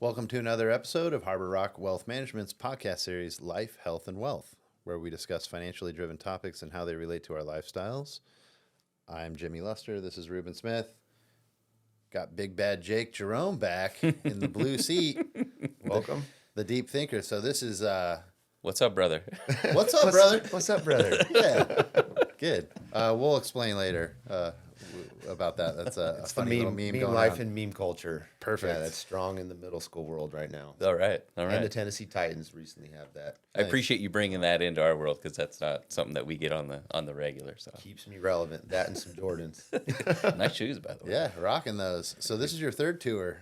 Welcome to another episode of Harbor Rock Wealth Management's podcast series, Life, Health, and Wealth, where we discuss financially driven topics and how they relate to our lifestyles. I'm Jimmy Luster. This is Ruben Smith. Got Big Bad Jake Jerome back in the blue seat. Welcome. The deep thinker. So this is... What's up, brother? What's up, brother? What's up, brother? Yeah, good. We'll explain later about that. That's a funny little meme going life on. and meme culture. Perfect. Yeah, that's strong in the middle school world right now. All right. And the Tennessee Titans recently have that. I appreciate you bringing that into our world because that's not something that we get on the regular. So Keeps me relevant. That and some Jordans. nice shoes, by the way. Yeah, rocking those. So this is your third tour.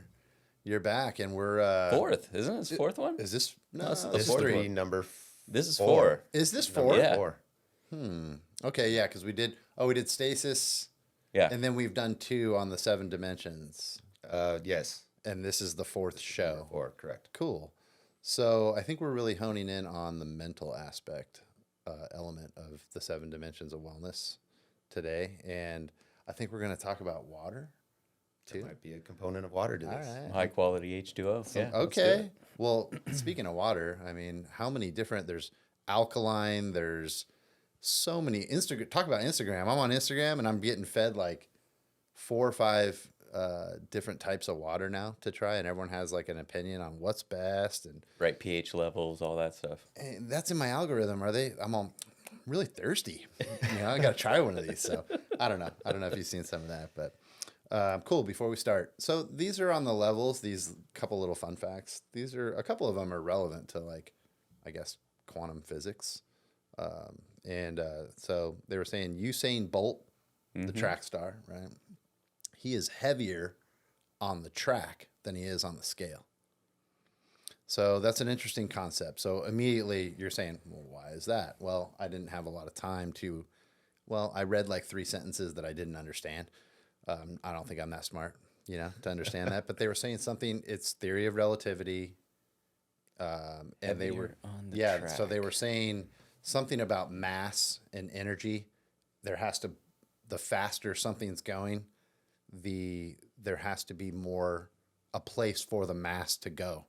You're back, and we're Fourth, isn't it? It's fourth one. Is this no? this is the this is fourth three. one. Number This is 4. four. Is this Number four? Yeah. 4. Okay, yeah, because we did stasis, Yeah. and then we've done 2 on the 7 dimensions, Yes. and this is the 4th show. 4, correct. Cool. So I think we're really honing in on the mental aspect element of the 7 dimensions of wellness today, and I think we're going to talk about water There too. might be a component of water to All this. right. High quality H2O. Yeah. let's do Okay. it. Well, speaking of water, I mean, how many different? There's alkaline. There's so many Instagram. Talk about Instagram. I'm on Instagram and I'm getting fed like 4 or 5 different types of water now to try, and everyone has like an opinion on what's best, and Right pH levels, all that stuff. that's in my algorithm. I'm all really thirsty. I got to try one of these. So I don't know. I don't know if you've seen some of that, but. Cool. Before we start, so these are on the levels. These couple little fun facts. These are a couple of them are relevant to I guess quantum physics. So they were saying Usain Bolt, the track star, right? He is heavier on the track than he is on the scale. So that's an interesting concept. So immediately you're saying, well, why is that? Well, I didn't have a lot of time to. Well, I read like 3 sentences that I didn't understand. I don't think I'm that smart, to understand that. But they were saying something. It's theory of relativity, and they were on the track. So track. they were saying something about mass and energy. The faster something's going, there has to be more a place for the mass to go.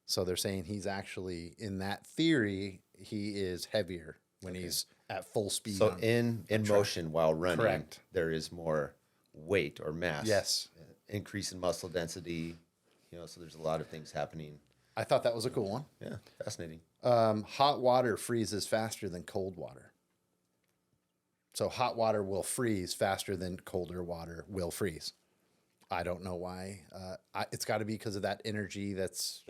So they're saying he's actually in that theory he is heavier when he's at full speed. So in motion while running, Correct. there is more weight or mass. Yes. Increase in muscle density. So there's a lot of things happening. I thought that was a cool one. Yeah, fascinating. Hot water freezes faster than cold water. So hot water will freeze faster than colder water will freeze. I don't know why. It's got to be because of that energy that's,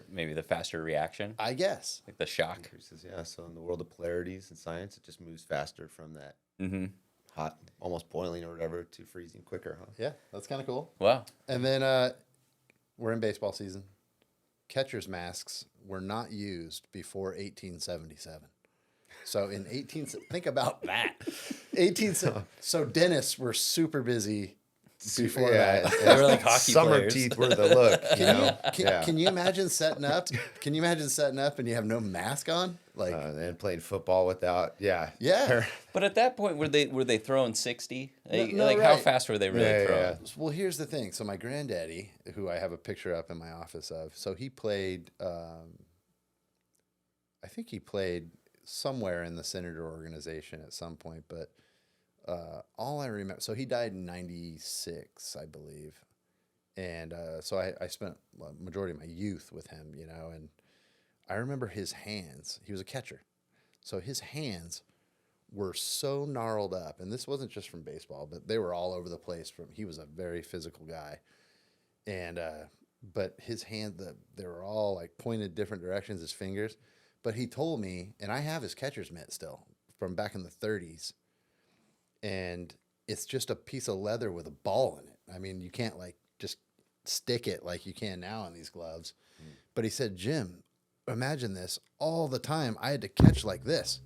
Maybe the faster reaction, I guess. like the shock. Increases, yeah. So in the world of polarities and science, it just moves faster from that Mm-hmm. hot, almost boiling or whatever, to freezing quicker, huh? Yeah, that's kind of cool. Wow. And then we're in baseball season. Catcher's masks were not used before 1877. So in think about that. So dentists were super busy before that. They were like hockey Summer players. teeth were the look. Can you imagine setting up? Can you imagine setting up and you have no mask on? And playing football without, Yeah. But at that point, were they throwing 60? No, How right. fast were they really throwing? yeah. Well, here's the thing. So my granddaddy, who I have a picture up in my office of, so he played. I think he played somewhere in the Senator organization at some point, but all I remember. So he died in '96, I believe, and so I spent a majority of my youth with him, and I remember his hands. He was a catcher, so his hands were so gnarled up, and this wasn't just from baseball, but they were all over the place. He was a very physical guy, and but his hand, they were all like pointed different directions. His fingers, but he told me, and I have his catcher's mitt still from back in the '30s, and it's just a piece of leather with a ball in it. I mean, you can't just stick it like you can now in these gloves. But he said, Jim, imagine this all the time. I had to catch like this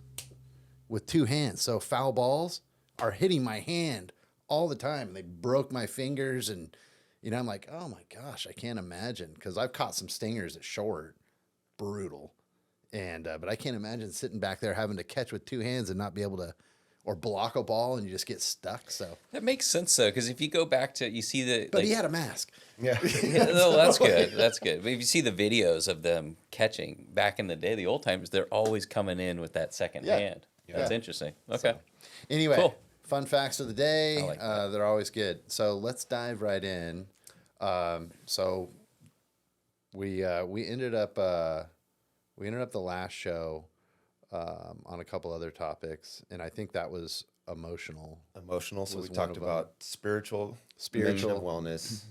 with 2 hands. So foul balls are hitting my hand all the time. They broke my fingers, and I'm like, oh my gosh, I can't imagine, because I've caught some stingers at short, brutal, and but I can't imagine sitting back there having to catch with 2 hands and not be able to or block a ball and you just get stuck. So, That makes sense though, because if you go back to you see the but he had a mask. Yeah. yeah, no, that's good. That's good. But if you see the videos of them catching back in the day, the old timers, they're always coming in with that second Yeah. hand. That's Yeah. interesting. Okay. Anyway, Cool. fun facts of the day. I like that. They're always good. So let's dive right in. So we ended up the last show on a couple other topics, and I think that was emotional. Emotional. So we Was one talked of 'em. about spiritual dimension of wellness,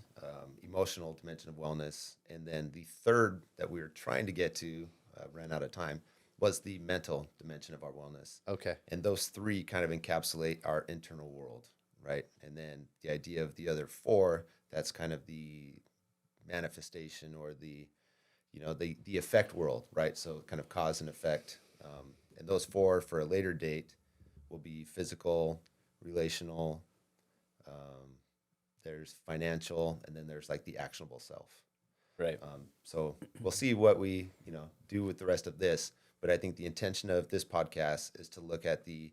emotional dimension of wellness, and then the third that we were trying to get to, ran out of time, was the mental dimension of our wellness. Okay. And those three kind of encapsulate our internal world, right? And then the idea of the other four, that's kind of the manifestation or the effect world, right? So kind of cause and effect. And those four for a later date will be physical, relational, there's financial, and then there's like the actionable self. Right. So we'll see what we do with the rest of this. But I think the intention of this podcast is to look at the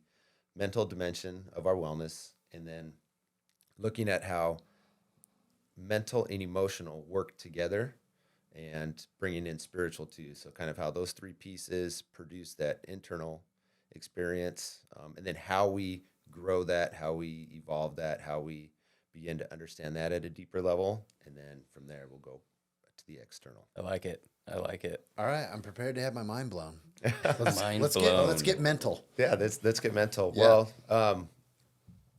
mental dimension of our wellness, and then looking at how mental and emotional work together, and bringing in spiritual too. So kind of how those three pieces produce that internal experience, and then how we grow that, how we evolve that, how we begin to understand that at a deeper level. And then from there, we'll go to the external. I like it. I like it. All right. I'm prepared to have my mind blown. Mind Let's blown. get mental. Yeah, let's get mental. Yeah.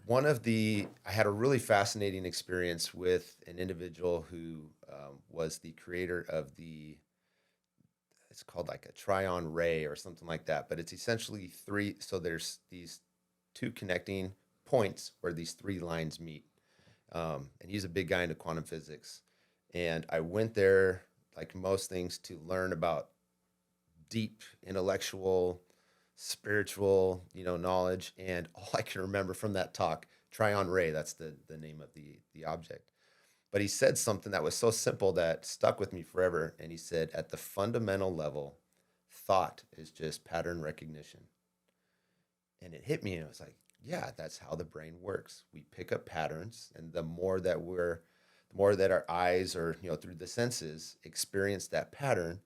Well, I had a really fascinating experience with an individual who was the creator of it's called like a Tryon ray or something like that, but it's essentially three. So there's these two connecting points where these three lines meet. And he's a big guy into quantum physics. And I went there, like most things, to learn about deep intellectual, spiritual, knowledge. And all I can remember from that talk, Tryon ray, that's the name of the object. But he said something that was so simple that stuck with me forever. And he said, at the fundamental level, thought is just pattern recognition. And it hit me, and I was like, yeah, that's how the brain works. We pick up patterns, and the more that our eyes or through the senses experience that pattern,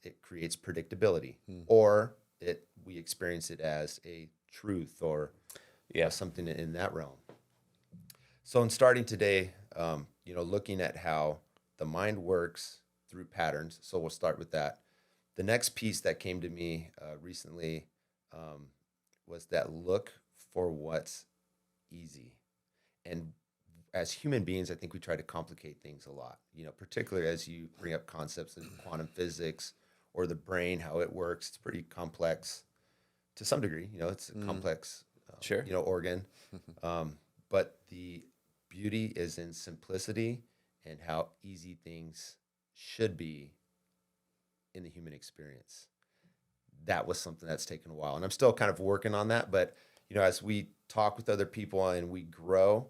it creates predictability, or we experience it as a truth or something in that realm. So in starting today, looking at how the mind works through patterns. So we'll start with that. The next piece that came to me recently was that look for what's easy. And as human beings, I think we try to complicate things a lot, particularly as you bring up concepts of quantum physics or the brain, how it works. It's pretty complex to some degree. It's a complex Sure. organ. But the beauty is in simplicity and how easy things should be in the human experience. That was something that's taken a while. And I'm still kind of working on that. But, as we talk with other people and we grow,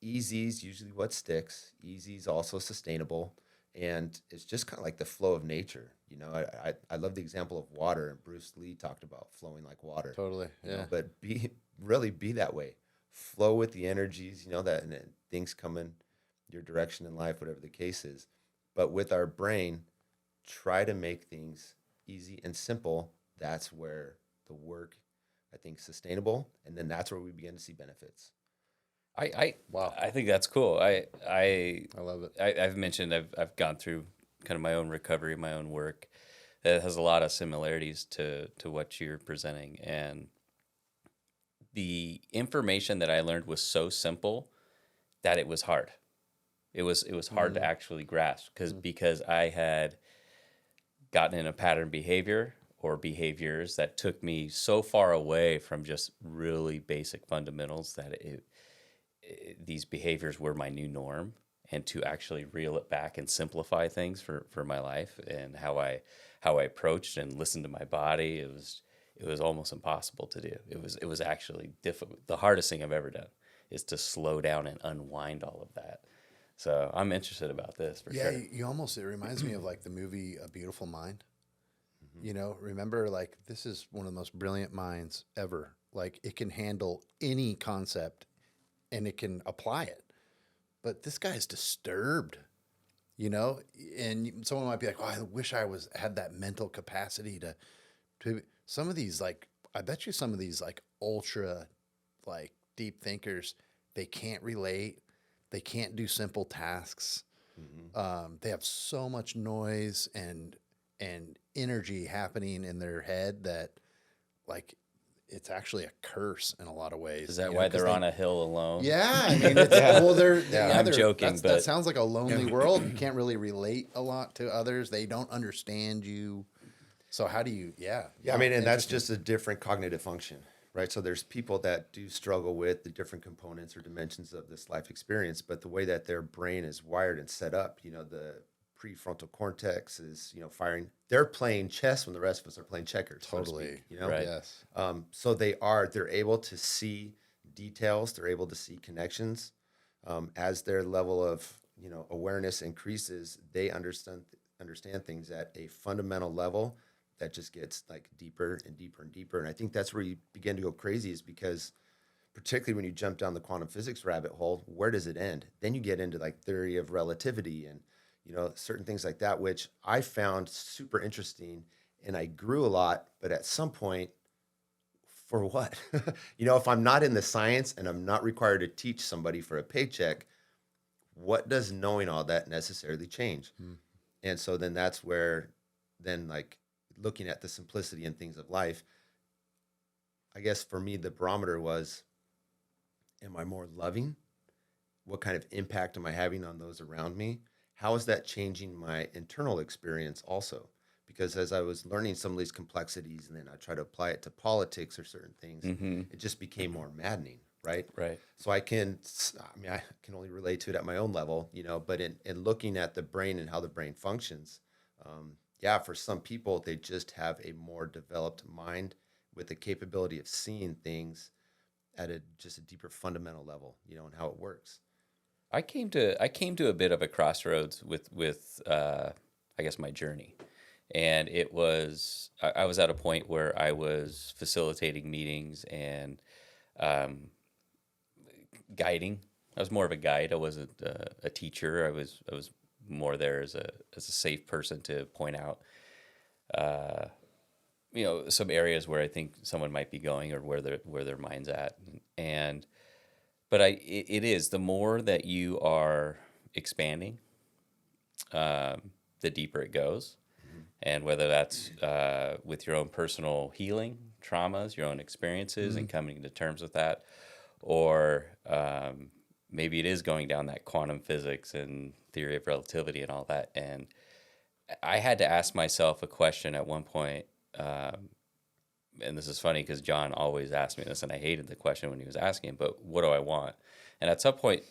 easy is usually what sticks. Easy is also sustainable. And it's just kind of like the flow of nature. I love the example of water. And Bruce Lee talked about flowing like water. Totally. Yeah. But really be that way. Flow with the energies, that and things come in your direction in life, whatever the case is. But with our brain, try to make things easy and simple. That's where the work, I think, is sustainable. And then that's where we begin to see benefits. Wow. I think that's cool. I love it. I've mentioned I've gone through kind of my own recovery, my own work that has a lot of similarities to what you're presenting, and the information that I learned was so simple that it was hard. It was hard to actually grasp because I had gotten in a pattern behavior or behaviors that took me so far away from just really basic fundamentals that these behaviors were my new norm, and to actually reel it back and simplify things for my life and how I approached and listened to my body, it was almost impossible to do. It was actually difficult. The hardest thing I've ever done is to slow down and unwind all of that. So I'm interested about this for sure. Yeah, it reminds me of like the movie A Beautiful Mind. Remember, like, this is one of the most brilliant minds ever. Like it can handle any concept and it can apply it. But this guy's disturbed, you know, and someone might be like, "Oh, I wish I had that mental capacity to." Some of these, like, I bet you some of these like ultra, like deep thinkers, they can't relate, they can't do simple tasks. They have so much noise and energy happening in their head that, like, it's actually a curse in a lot of ways. Is that you know, why 'cause they're on a hill alone? yeah, I mean, it's, well, I'm they're, joking, that but sounds like a lonely world. You can't really relate a lot to others. They don't understand you. So how do you? Yeah, Yeah, I mean, and that's interesting. just a different cognitive function, right? So there's people that do struggle with the different components or dimensions of this life experience, but the way that their brain is wired and set up, the prefrontal cortex is, firing. They're playing chess when the rest of us are playing checkers. So to Totally. speak, Right. Yes. So they're able to see details, they're able to see connections. As their level of, awareness increases, they understand things at a fundamental level that just gets like deeper and deeper and deeper. And I think that's where you begin to go crazy, is because particularly when you jump down the quantum physics rabbit hole, where does it end? Then you get into like theory of relativity and, certain things like that, which I found super interesting and I grew a lot, but at some point, for what? If I'm not in the science and I'm not required to teach somebody for a paycheck, what does knowing all that necessarily change? And so then that's where then like looking at the simplicity and things of life, I guess for me, the barometer was, am I more loving? What kind of impact am I having on those around me? How is that changing my internal experience also? Because as I was learning some of these complexities and then I try to apply it to politics or certain things, it just became more maddening, right? Right. So I can only relate to it at my own level, but in looking at the brain and how the brain functions, for some people, they just have a more developed mind with the capability of seeing things at just a deeper fundamental level, and how it works. I came to a bit of a crossroads with I guess my journey, and it was I was at a point where I was facilitating meetings and guiding. I was more of a guide. I wasn't a teacher. I was more there as a safe person to point out some areas where I think someone might be going or where their mind's at, but it is the more that you are expanding, the deeper it goes, and whether that's with your own personal healing, traumas, your own experiences, and coming to terms with that, or maybe it is going down that quantum physics and theory of relativity and all that. And I had to ask myself a question at one point. And this is funny because John always asked me this, and I hated the question when he was asking, but what do I want? And at some point,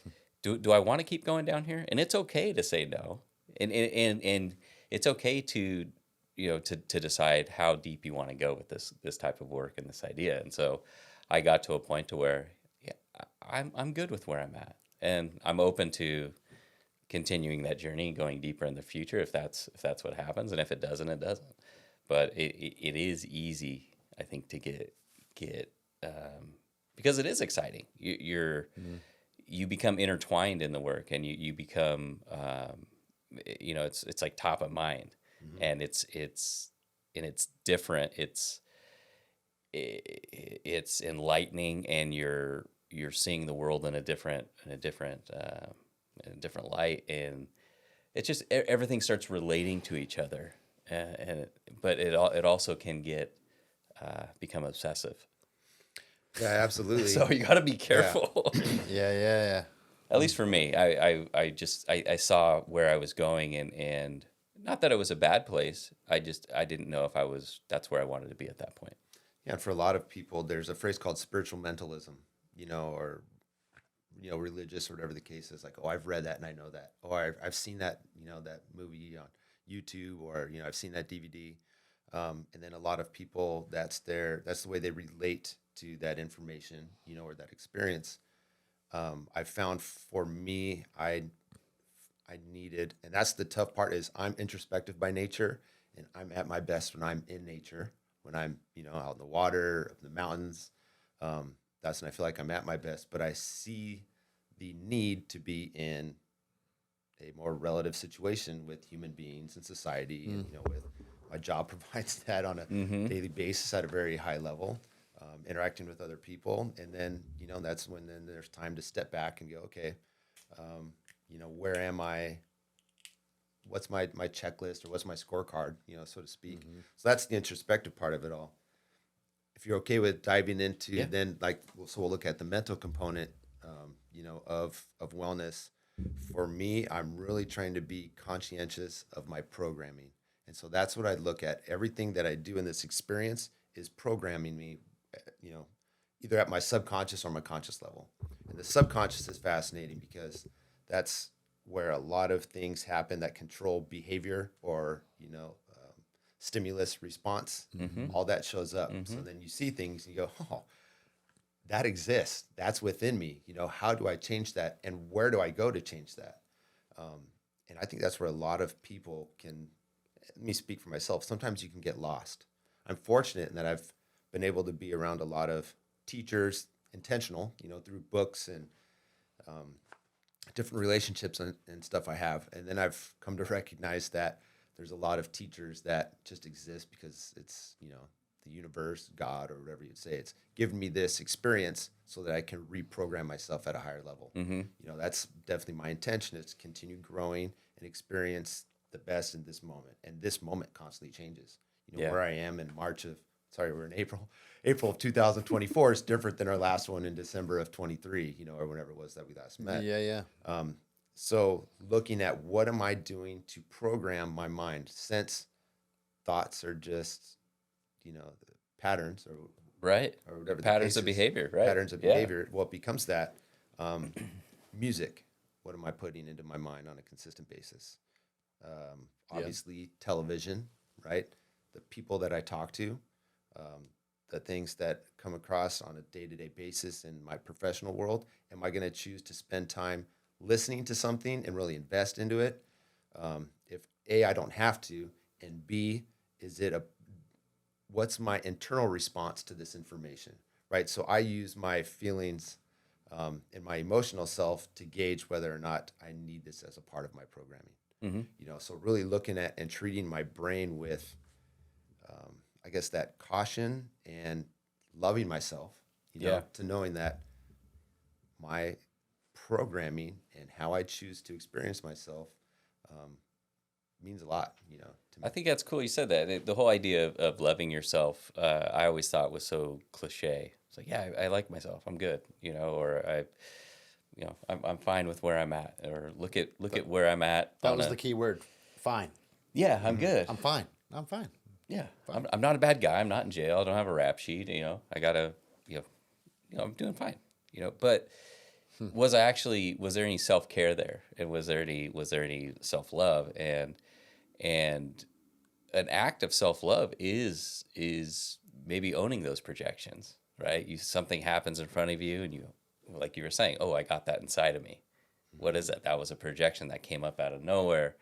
do I want to keep going down here? And it's okay to say no. And it's okay to, to decide how deep you want to go with this type of work and this idea. And so I got to a point to where, I'm good with where I'm at. And I'm open to continuing that journey, going deeper in the future if that's what happens. And if it doesn't, it doesn't. But it is easy, I think, to get because it is exciting. You become intertwined in the work, and you become it's like top of mind, and it's different. It's enlightening, and you're seeing the world in a different light, and it's just everything starts relating to each other. But it also can become obsessive. Yeah, absolutely. So you got to be careful. Yeah. At least for me, I saw where I was going, and not that it was a bad place. I didn't know if that's where I wanted to be at that point. Yeah, and for a lot of people, there's a phrase called spiritual mentalism, or religious or whatever the case is. Like, oh, I've read that and I know that. Oh, I've seen that, that movie on YouTube, or I've seen that DVD. And then a lot of people, that's the way they relate to that information, or that experience. I found for me, I needed, and that's the tough part, is I'm introspective by nature, and I'm at my best when I'm in nature, when I'm, out in the water, up in the mountains. That's when I feel like I'm at my best. But I see the need to be in a more relative situation with human beings and society, and with my job provides that on a daily basis at a very high level, interacting with other people, and then that's when then there's time to step back and go, okay, where am I? What's my checklist, or what's my scorecard, so to speak. So that's the introspective part of it all. If you're okay with diving into then so we'll look at the mental component, of wellness. For me, I'm really trying to be conscientious of my programming. And so that's what I look at. Everything that I do in this experience is programming me, either at my subconscious or my conscious level. And the subconscious is fascinating because that's where a lot of things happen that control behavior or, stimulus response. All that shows up. So then you see things and you go, oh, that exists. That's within me. How do I change that? And where do I go to change that? And I think that's where a lot of people can, let me speak for myself. Sometimes you can get lost. I'm fortunate in that I've been able to be around a lot of teachers, intentional, through books and different relationships and stuff I have. And then I've come to recognize that there's a lot of teachers that just exist because it's, the universe, God, or whatever you'd say. It's given me this experience so that I can reprogram myself at a higher level. That's definitely my intention, is to continue growing and experience the best in this moment. And this moment constantly changes. Where I am in we're in April of 2024 is different than our last one in December of 23, or whenever it was that we last met. Yeah. So looking at what am I doing to program my mind, since thoughts are just, patterns or whatever the Patterns case of is. behavior, right? Patterns of behavior. Well, it becomes that. Music. What am I putting into my mind on a consistent basis? Obviously, television, right? The people that I talk to, the things that come across on a day-to-day basis in my professional world. Am I going to choose to spend time listening to something and really invest into it? If A, I don't have to, and B, what's my internal response to this information, right? So I use my feelings and my emotional self to gauge whether or not I need this as a part of my programming. So really looking at and treating my brain with, I guess, that caution and loving myself, to knowing that my programming and how I choose to experience myself means a lot, to me. I think that's cool you said that. The whole idea of loving yourself, I always thought was so cliche. It's like, yeah, I like myself. I'm good, or I'm fine with where I'm at, or look at where I'm at. That was the key word. Fine. Yeah, I'm good. I'm fine. Yeah, I'm not a bad guy. I'm not in jail. I don't have a rap sheet. I gotta, I'm doing fine. But was there any self-care there? And was there any self-love? And an act of self-love is maybe owning those projections, right? Something happens in front of you and you, like you were saying, oh, I got that inside of me. What is that? That was a projection that came up out of nowhere.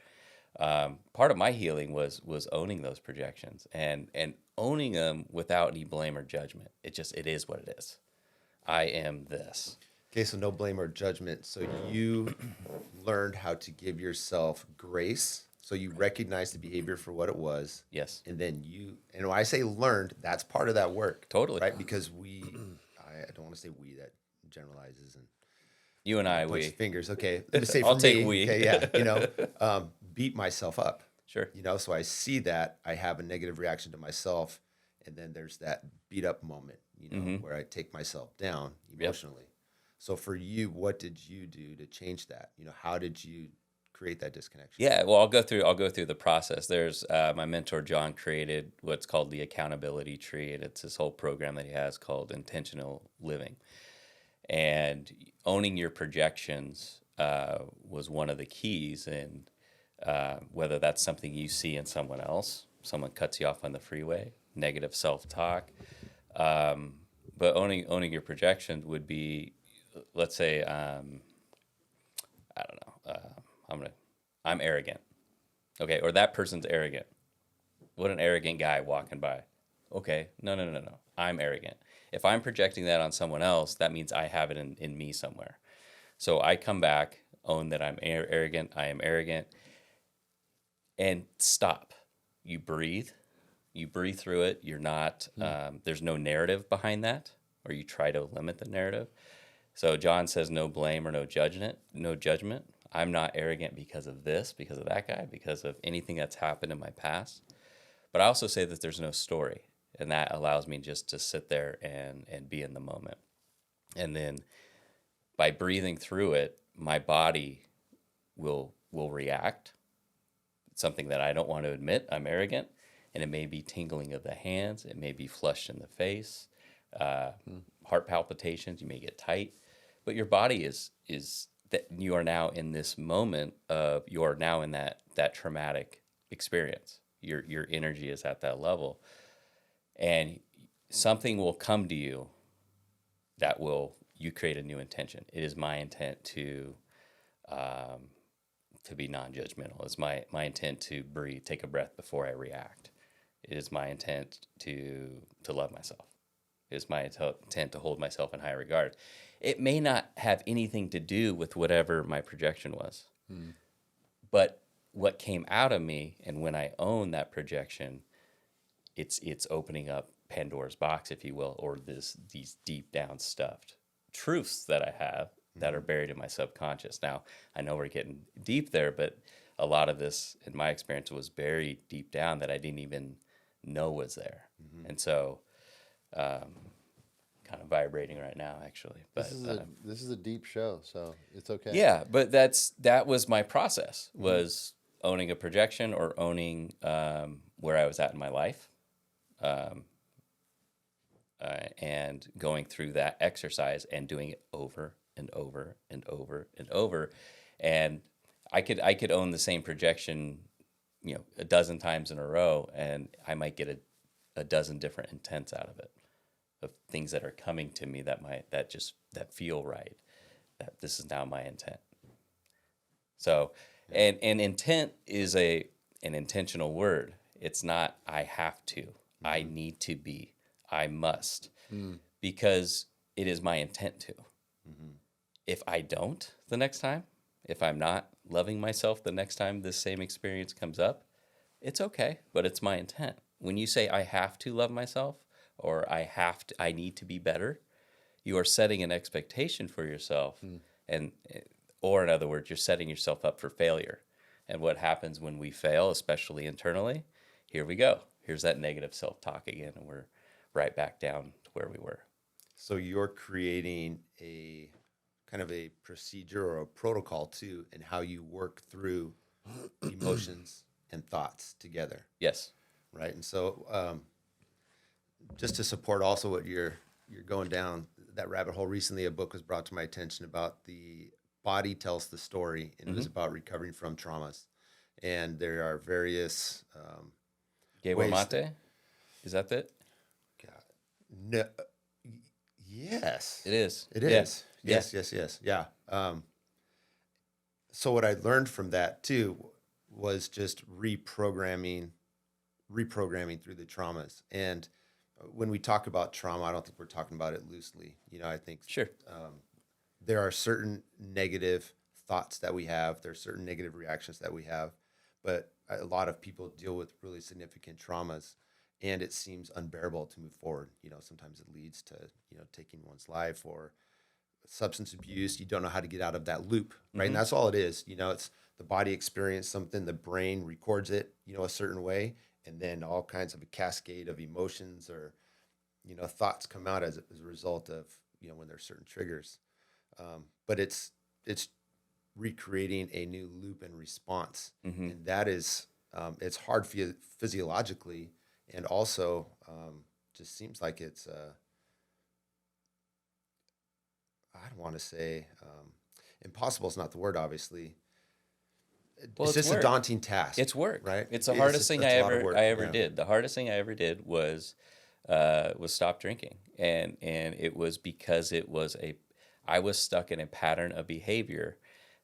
Part of my healing was owning those projections and owning them without any blame or judgment. It is what it is. I am this. Okay, so no blame or judgment. So you learned how to give yourself grace. So you recognize the behavior for what it was. Yes. And then and when I say learned, that's part of that work. Totally. Right? Because I don't want to say we, that generalizes and you and I, bunch we. of fingers. Okay, let me say I'll for take me. we. Okay, yeah, beat myself up. Sure. So I see that I have a negative reaction to myself, and then there's that beat up moment, where I take myself down emotionally. Yep. So for you, what did you do to change that? How did you create that disconnection? Yeah, well, I'll go through the process. There's my mentor John created what's called the accountability tree, and it's this whole program that he has called intentional living. And owning your projections was one of the keys, and whether that's something you see in someone else, someone cuts you off on the freeway, negative self-talk, but owning your projections would be, let's say, I don't know, I'm arrogant, okay, or that person's arrogant. What an arrogant guy walking by. Okay, no, I'm arrogant. If I'm projecting that on someone else, that means I have it in me somewhere. So I come back, own that I'm arrogant, I am arrogant, and stop. You breathe. You breathe through it. You're not, there's no narrative behind that, or you try to limit the narrative. So John says no blame or no judgment, no judgment. I'm not arrogant because of this, because of that guy, because of anything that's happened in my past. But I also say that there's no story, and that allows me just to sit there and be in the moment. And then by breathing through it, my body will react. It's something that I don't want to admit. I'm arrogant, and it may be tingling of the hands. It may be flushed in the face, heart palpitations. You may get tight, but your body is that you are now in this moment of you are now in that traumatic experience. Your energy is at that level, and something will come to you that will you create a new intention. It is my intent to be non-judgmental. It's my intent to breathe, take a breath before I react. It is my intent to love myself. It is my intent to hold myself in high regard. It may not have anything to do with whatever my projection was, but what came out of me, and when I own that projection, it's opening up Pandora's box, if you will, or these deep down stuffed truths that I have that are buried in my subconscious. Now, I know we're getting deep there, but a lot of this, in my experience, was buried deep down that I didn't even know was there. And so, kind of vibrating right now, actually. But This is a deep show, so it's okay. yeah, but that was my process, was owning a projection or owning where I was at in my life, and going through that exercise and doing it over and over and over and over. And I could own the same projection, a dozen times in a row, and I might get a dozen different intents out of it, of things that are coming to me that feel right, that this is now my intent. So, and intent is an intentional word. It's not I have to, I need to be, I must, because it is my intent to. If I don't the next time, if I'm not loving myself the next time this same experience comes up, it's okay, but it's my intent. When you say I have to love myself, or I need to be better, you are setting an expectation for yourself, or in other words, you're setting yourself up for failure. And what happens when we fail, especially internally? Here we go. Here's that negative self-talk again, and we're right back down to where we were. So you're creating a kind of a procedure or a protocol too, in how you work through emotions and thoughts together. Yes. Right. And so, just to support also what you're going down that rabbit hole, recently a book was brought to my attention about the body tells the story, and it was about recovering from traumas. And there are various Gabor Mate? Is that it? God, no, yes, It is. It is. Yes. Yeah. So what I learned from that too was just reprogramming through the traumas. And when we talk about trauma, I don't think we're talking about it loosely. I think Sure. There are certain negative thoughts that we have. There are certain negative reactions that we have, but a lot of people deal with really significant traumas, and it seems unbearable to move forward. Sometimes it leads to, taking one's life or substance abuse. You don't know how to get out of that loop, right? And that's all it is. It's the body experienced something, the brain records it, a certain way, and then all kinds of a cascade of emotions or, thoughts come out as a result of, when there's certain triggers. But it's recreating a new loop and response. And that is, it's hard physiologically, and also just seems like it's, I don't want to say impossible is not the word, obviously. Well, it's it's just work. a daunting task. It's work, right? It's the hardest thing I ever Yeah. did. The hardest thing I ever did was stop drinking, and it was because I was stuck in a pattern of behavior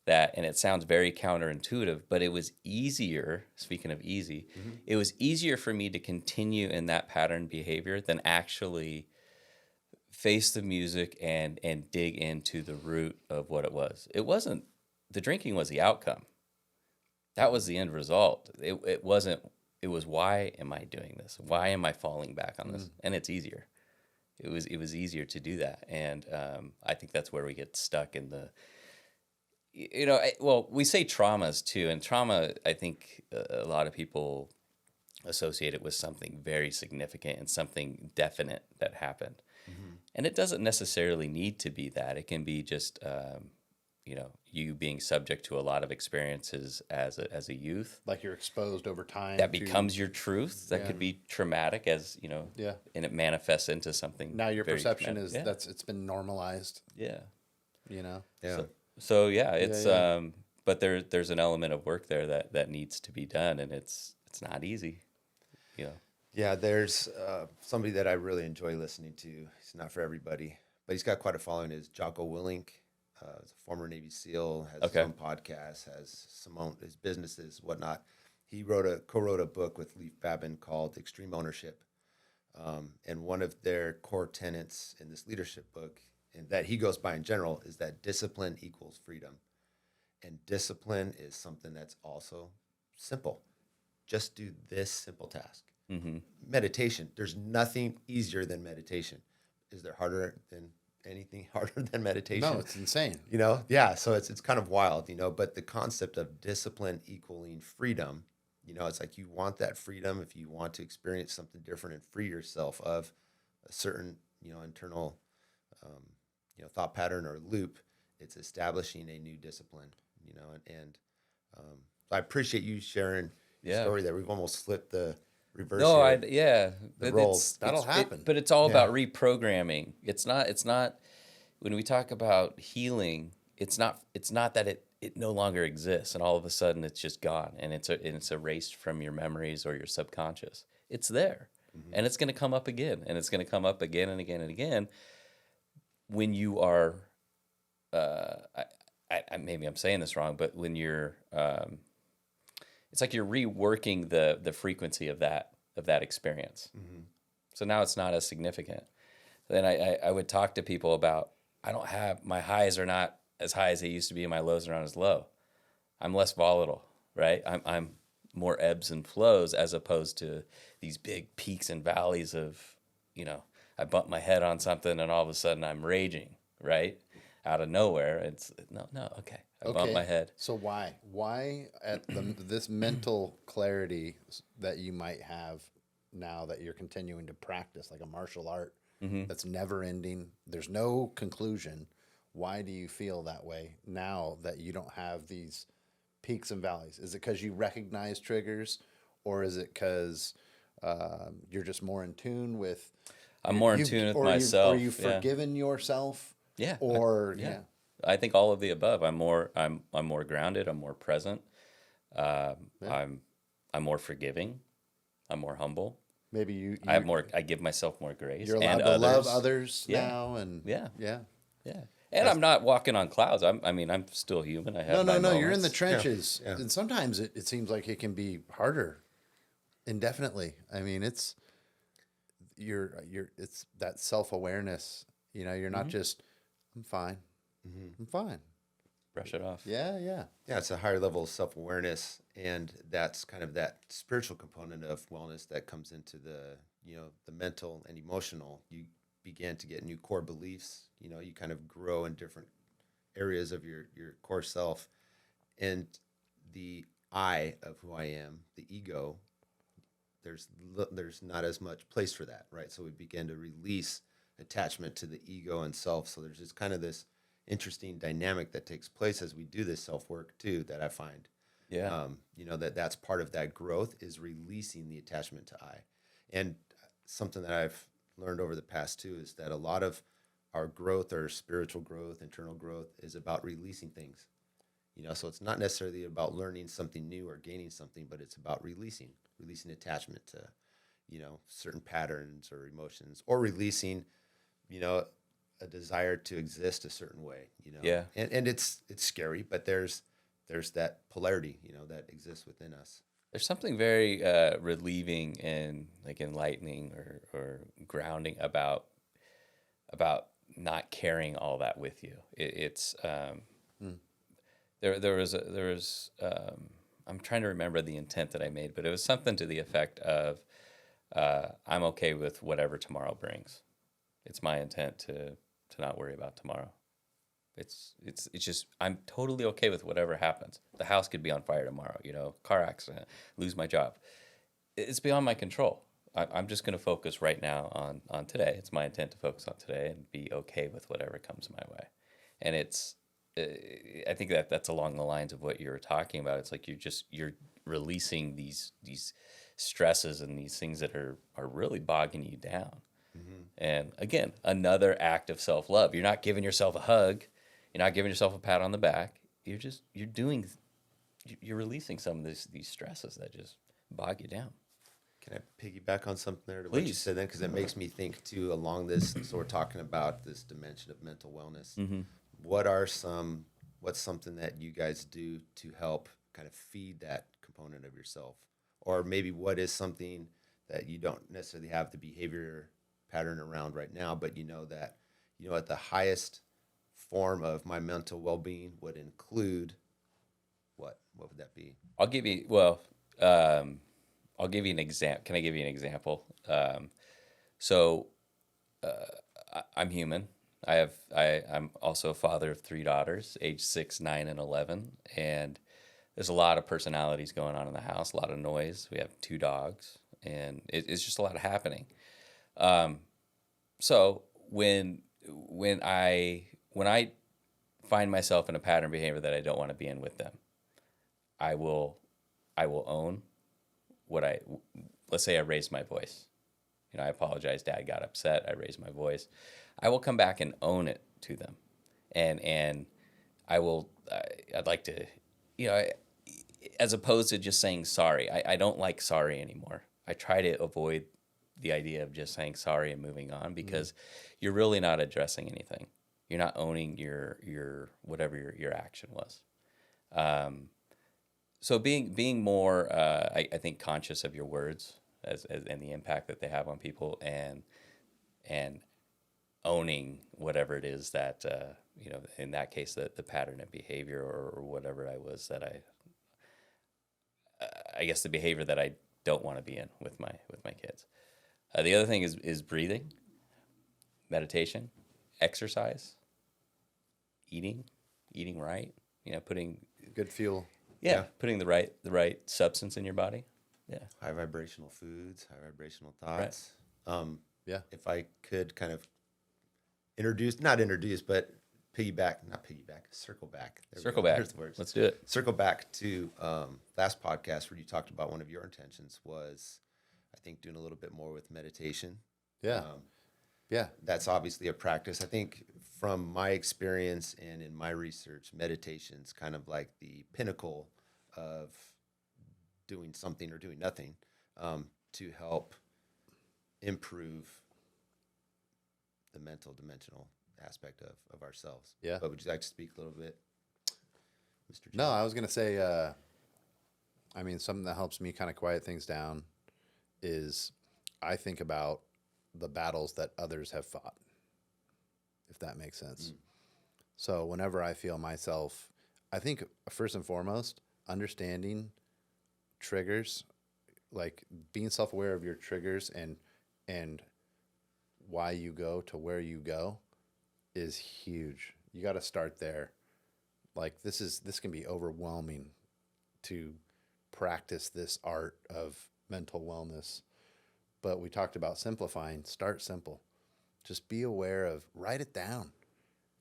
and it sounds very counterintuitive, but it was easier. Speaking of easy, it was easier for me to continue in that pattern behavior than actually face the music and dig into the root of what it was. It wasn't the drinking was the outcome. That was the end result. It wasn't. It was, why am I doing this? Why am I falling back on this? And it's easier. It was easier to do that, and I think that's where we get stuck in the. Well, we say traumas too, and trauma, I think a lot of people associate it with something very significant and something definite that happened. And it doesn't necessarily need to be that. It can be just, you being subject to a lot of experiences as a youth. Like you're exposed over time. That becomes your truth. That Yeah. could be traumatic Yeah. and it manifests into something. Now your very perception traumatic. is Yeah. it's been normalized, Yeah. Yeah. So yeah, it's Yeah. but there's an element of work there that needs to be done, and it's not easy. Yeah, there's somebody that I really enjoy listening to. He's not for everybody, but he's got quite a following. Is Jocko Willink, he's a former Navy SEAL, has his own podcast, has his businesses, whatnot. He co-wrote a book with Leif Babin called Extreme Ownership, and one of their core tenets in this leadership book, and that he goes by in general, is that discipline equals freedom, and discipline is something that's also simple. Just do this simple task. Mm-hmm. Meditation. There's nothing easier than meditation. Is there anything harder than meditation? No, it's insane. Yeah. So it's kind of wild, But the concept of discipline equaling freedom, it's like you want that freedom if you want to experience something different and free yourself of a certain, internal, thought pattern or loop. It's establishing a new discipline, and I appreciate you sharing your story there. We've almost flipped the reverse. No, the roles. That'll happen. But it's all about reprogramming. It's not when we talk about healing, it's not that it no longer exists and all of a sudden it's just gone and it's erased from your memories or your subconscious. It's there. And it's going to come up again, and it's going to come up again and again and again when you are maybe I'm saying this wrong, but when you're it's like you're reworking the frequency of that experience. So now it's not as significant. Then I would talk to people about, my highs are not as high as they used to be, and my lows are not as low. I'm less volatile, right? I'm more ebbs and flows as opposed to these big peaks and valleys of, I bump my head on something and all of a sudden I'm raging, right? Out of nowhere. It's no, okay. I bumped my head. So why at this mental clarity that you might have now that you're continuing to practice like a martial art that's never ending, there's no conclusion. Why do you feel that way now that you don't have these peaks and valleys? Is it because you recognize triggers, or is it because you're just more in tune with? I'm more in tune with myself. Or you've forgiven yourself? Yeah. Or I think all of the above. I'm more grounded. I'm more present. I'm more forgiving. I'm more humble. Maybe I give myself more grace. You're allowed to love others now, and yeah. And I'm not walking on clouds. I'm still human. I have no. my You're in the moments. trenches, and sometimes it seems like it can be harder, indefinitely. I mean, it's that self-awareness. You're not just I'm fine. I'm fine. Brush it off. Yeah. Yeah, it's a higher level of self-awareness, and that's kind of that spiritual component of wellness that comes into the mental and emotional. You begin to get new core beliefs. You kind of grow in different areas of your core self, and the I of who I am, the ego. There's not as much place for that, right? So we begin to release attachment to the ego and self. So there's just kind of this interesting dynamic that takes place as we do this self-work too, that I find. Yeah. That's part of that growth is releasing the attachment to I. And something that I've learned over the past too is that a lot of our growth, our spiritual growth, internal growth is about releasing things. So it's not necessarily about learning something new or gaining something, but it's about releasing attachment to, certain patterns or emotions, or releasing, a desire to exist a certain way, Yeah. And it's scary, but there's that polarity, that exists within us. There's something very relieving and like enlightening or grounding about about not carrying all that with you. It's there was I'm trying to remember the intent that I made, but it was something to the effect of I'm okay with whatever tomorrow brings. It's my intent to not worry about tomorrow. It's just I'm totally okay with whatever happens. The house could be on fire tomorrow, car accident, lose my job. It's beyond my control. I'm just going to focus right now on today. It's my intent to focus on today and be okay with whatever comes my way. And I think that's along the lines of what you were talking about. It's like you're releasing these stresses and these things that are really bogging you down. Mm-hmm. And again, another act of self-love. You're not giving yourself a hug. You're not giving yourself a pat on the back. You're releasing some of these stresses that just bog you down. Can I piggyback on something there to Please. what you said then? Because it makes me think too along this. So we're talking about this dimension of mental wellness. Mm-hmm. What's something that you guys do to help kind of feed that component of yourself? Or maybe what is something that you don't necessarily have the behavior pattern around right now, but that, at the highest form of my mental well-being would include what would that be? I'll give you an example. Can I give you an example? I'm human. I'm also a father of 3 daughters, age 6, 9, and 11. And there's a lot of personalities going on in the house, a lot of noise. We have 2 dogs, and it's just a lot happening. So when I find myself in a pattern behavior that I don't want to be in with them, I will own let's say I raised my voice. I apologize, Dad got upset. I raised my voice. I will come back and own it to them. And I'd like to, as opposed to just saying sorry, I don't like sorry anymore. I try to avoid the idea of just saying sorry and moving on because you're really not addressing anything. You're not owning your whatever your action was. So being more, I think, conscious of your words and the impact that they have on people, and owning whatever it is that in that case the pattern of behavior or whatever I was that I guess the behavior that I don't want to be in with my kids. The other thing is breathing, meditation, exercise, eating right. Putting Good fuel. Yeah, putting the right substance in your body. Yeah. High vibrational foods, high vibrational thoughts. Right. If I could kind of circle back. Circle back. There's the words. Let's do it. Circle back to last podcast where you talked about one of your intentions was, I think, doing a little bit more with meditation. Yeah. That's obviously a practice. I think from my experience and in my research, meditation's kind of like the pinnacle of doing something or doing nothing to help improve the mental dimensional aspect of ourselves. Yeah. But would you like to speak a little bit, Mr. Jerome? No, I was going to say, something that helps me kind of quiet things down is I think about the battles that others have fought, if that makes sense. So whenever I feel myself, I think first and foremost, understanding triggers, like being self-aware of your triggers and why you go to where you go is huge. You got to start there. Like this can be overwhelming to practice this art of mental wellness. But we talked about simplifying. Start simple. Just be aware of, write it down.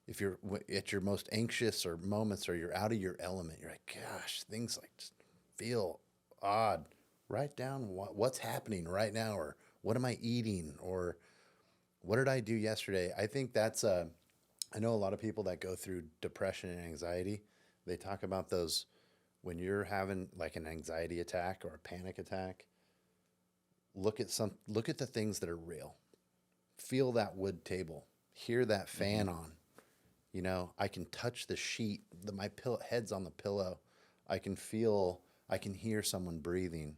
If you're at your most anxious or moments or you're out of your element, you're like, gosh, things like just feel odd. Write down what's happening right now, or what am I eating, or what did I do yesterday? I think that's I know a lot of people that go through depression and anxiety. They talk about those when you're having like an anxiety attack or a panic attack. Look at the things that are real. Feel that wood table. Hear that fan on. I can touch the sheet. My head's on the pillow. I can hear someone breathing.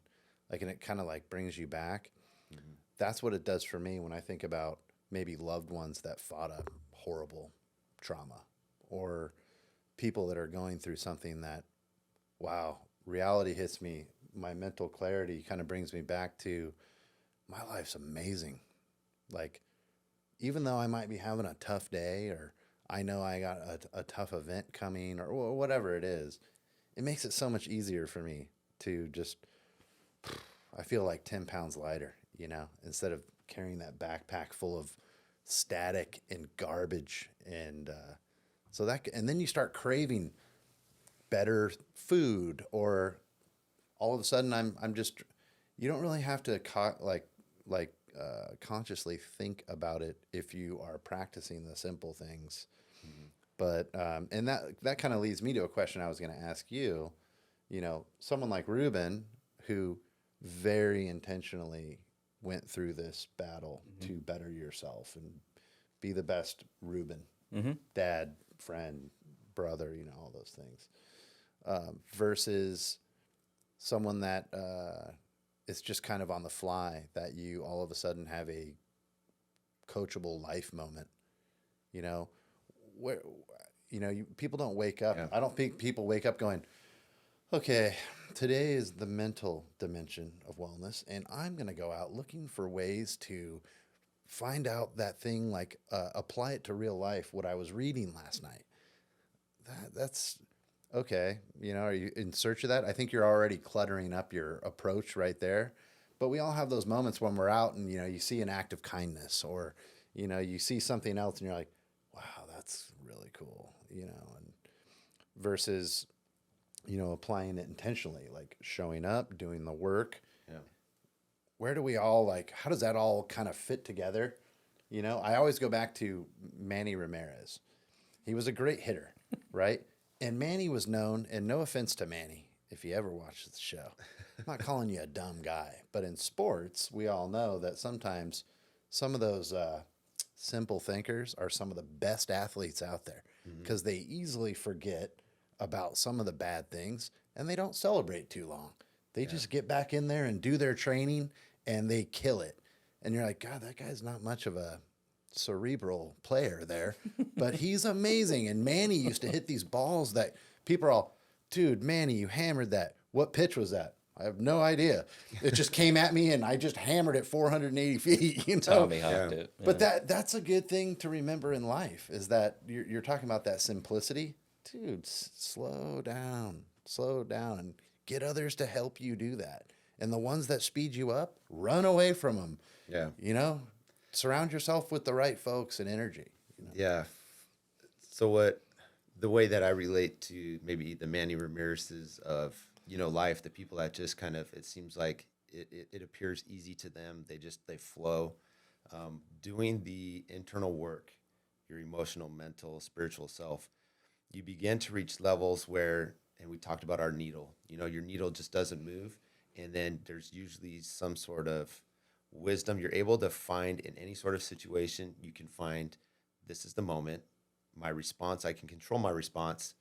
And it kind of like brings you back. Mm-hmm. That's what it does for me when I think about maybe loved ones that fought a horrible trauma, or people that are going through something that, wow, reality hits me. My mental clarity kind of brings me back to my life's amazing. Like, even though I might be having a tough day, or I know I got a tough event coming, or whatever it is, it makes it so much easier for me to just, I feel like 10 pounds lighter, instead of carrying that backpack full of static and garbage. And and then you start craving better food, or all of a sudden I'm just, you don't really have to consciously think about it if you are practicing the simple things. But and that kind of leads me to a question I was going to ask you. Someone like Ruben, who very intentionally went through this battle to better yourself and be the best Ruben, dad, friend, brother, all those things, versus someone that is just kind of on the fly, that you all of a sudden have a coachable life moment, where, people don't wake up. Yeah. I don't think people wake up going, okay, today is the mental dimension of wellness, and I'm going to go out looking for ways to find out that thing, like apply it to real life, what I was reading last night. That's okay. Are you in search of that? I think you're already cluttering up your approach right there. But we all have those moments when we're out and, you see an act of kindness, or, you see something else and you're like, wow, that's really cool, and versus, applying it intentionally, like showing up, doing the work. Yeah. Where do we all, like, how does that all kind of fit together? I always go back to Manny Ramirez. He was a great hitter, right? And Manny was known, and no offense to Manny, if you ever watched the show, I'm not calling you a dumb guy, but in sports, we all know that sometimes some of those simple thinkers are some of the best athletes out there, because they easily forget about some of the bad things, and they don't celebrate too long. They just get back in there and do their training, and they kill it. And you're like, God, that guy's not much of a cerebral player there, but he's amazing. And Manny used to hit these balls that people are all, dude, Manny, you hammered that. What pitch was that? I have no idea. It just came at me and I just hammered it 480 feet, Tommy hopped it. Yeah. But that's a good thing to remember in life, is that you're talking about that simplicity. Dude, slow down, and get others to help you do that. And the ones that speed you up, run away from them. Yeah. Surround yourself with the right folks and energy. Yeah. So the way that I relate to maybe the Manny Ramirez's of, life, the people that just kind of, it seems like it appears easy to them. They flow. Doing the internal work, your emotional, mental, spiritual self, you begin to reach levels where, and we talked about our needle, your needle just doesn't move. And then there's usually some sort of wisdom you're able to find in any sort of situation. You can find, this is the moment, my response, I can control my response.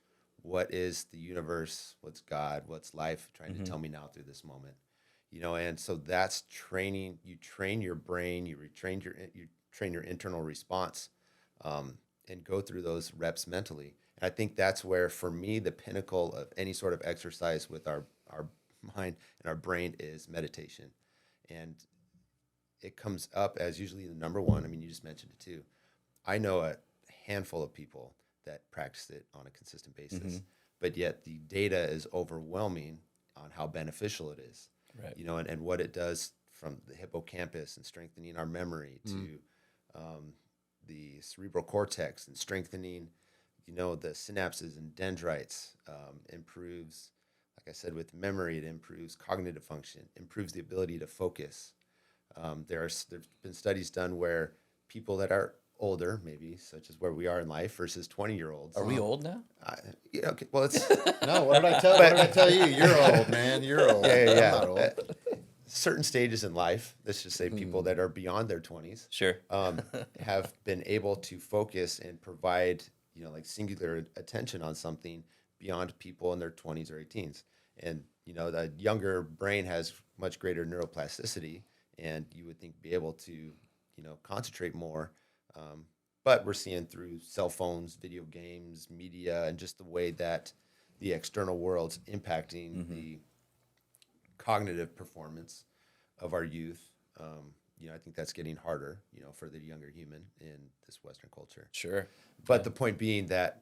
What is the universe? What's God? What's life trying to tell me now through this moment? And so that's training. You train your brain, you train your internal response, and go through those reps mentally. And I think that's where, for me, the pinnacle of any sort of exercise with our mind and our brain is meditation. And it comes up as usually the number one. I mean, you just mentioned it too. I know a handful of people that practice it on a consistent basis, but yet the data is overwhelming on how beneficial it is. Right. And what it does from the hippocampus and strengthening our memory to the cerebral cortex and strengthening, the synapses and dendrites, improves, like I said, with memory, it improves cognitive function, improves the ability to focus. There's been studies done where people that are older, maybe such as where we are in life, versus 20-year-olds. Are we old now? Okay, well, it's No, what did I tell you? You're old, man. You're old. yeah. I'm not old. Certain stages in life, let's just say people that are beyond their 20s, Sure. have been able to focus and provide, like singular attention on something beyond people in their 20s or 18s. And, the younger brain has much greater neuroplasticity, and you would think be able to, concentrate more. But we're seeing through cell phones, video games, media, and just the way that the external world's impacting the cognitive performance of our youth. I think that's getting harder, for the younger human in this Western culture. Sure. But the point being that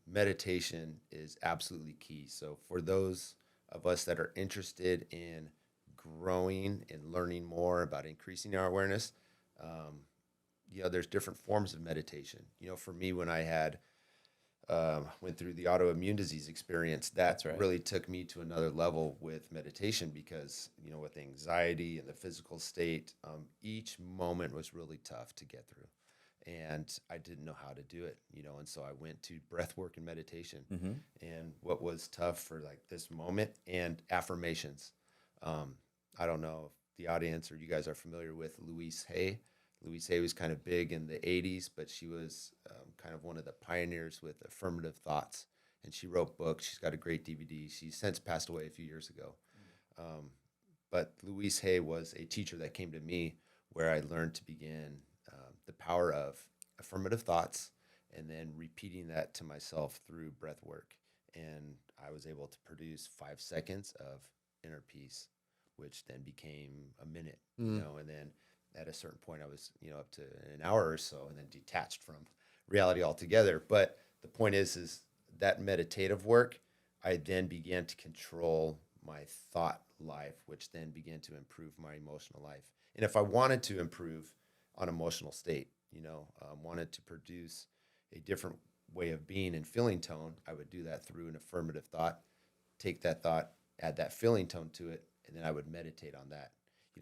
meditation is absolutely key. So for those of us that are interested in growing and learning more about increasing our awareness, there's different forms of meditation. For me, when I had went through the autoimmune disease experience, that really took me to another level with meditation because, with anxiety and the physical state, each moment was really tough to get through. And I didn't know how to do it, and so I went to breath work and meditation. And what was tough for like this moment and affirmations. I don't know if the audience or you guys are familiar with Louise Hay. Louise Hay was kind of big in the 80s, but she was kind of one of the pioneers with affirmative thoughts. And she wrote books. She's got a great DVD. She's since passed away a few years ago. But Louise Hay was a teacher that came to me where I learned to begin the power of affirmative thoughts and then repeating that to myself through breath work. And I was able to produce 5 seconds of inner peace, which then became a minute, and then at a certain point I was, up to an hour or so and then detached from reality altogether. But the point is that meditative work, I then began to control my thought life, which then began to improve my emotional life. And if I wanted to improve on emotional state, wanted to produce a different way of being and feeling tone, I would do that through an affirmative thought, take that thought, add that feeling tone to it, and then I would meditate on that.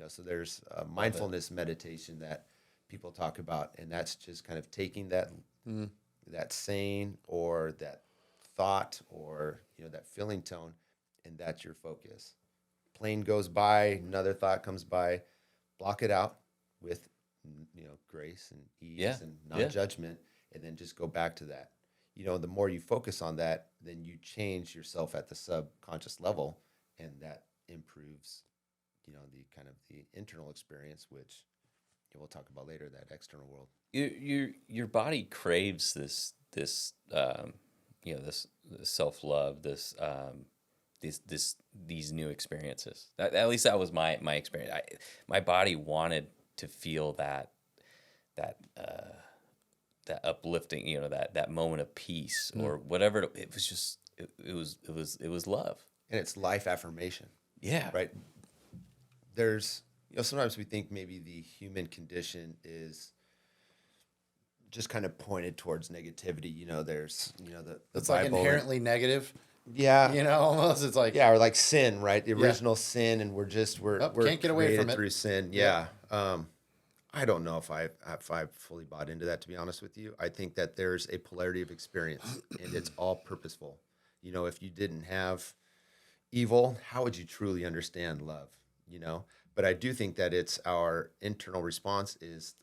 So there's mindfulness meditation that people talk about, and that's just kind of taking that that saying or that thought or that feeling tone, and that's your focus. Plane goes by, another thought comes by, block it out with grace and ease and non-judgment, and then just go back to that. The more you focus on that, then you change yourself at the subconscious level, and that improves the kind of the internal experience, which we'll talk about later, that external world. Your body craves this self-love, these new experiences. At least that was my experience. My body wanted to feel that uplifting, that moment of peace or whatever. It was just it was love, and it's life affirmation. Yeah, right. There's, sometimes we think maybe the human condition is just kind of pointed towards negativity. There's, the It's Bible like inherently negative. Yeah. Almost it's like, or like sin, right? The original sin, and we're can't get away from it through sin. Yeah. I don't know if I've fully bought into that, to be honest with you. I think that there's a polarity of experience, and it's all purposeful. If you didn't have evil, how would you truly understand love? But I do think that it's our internal response is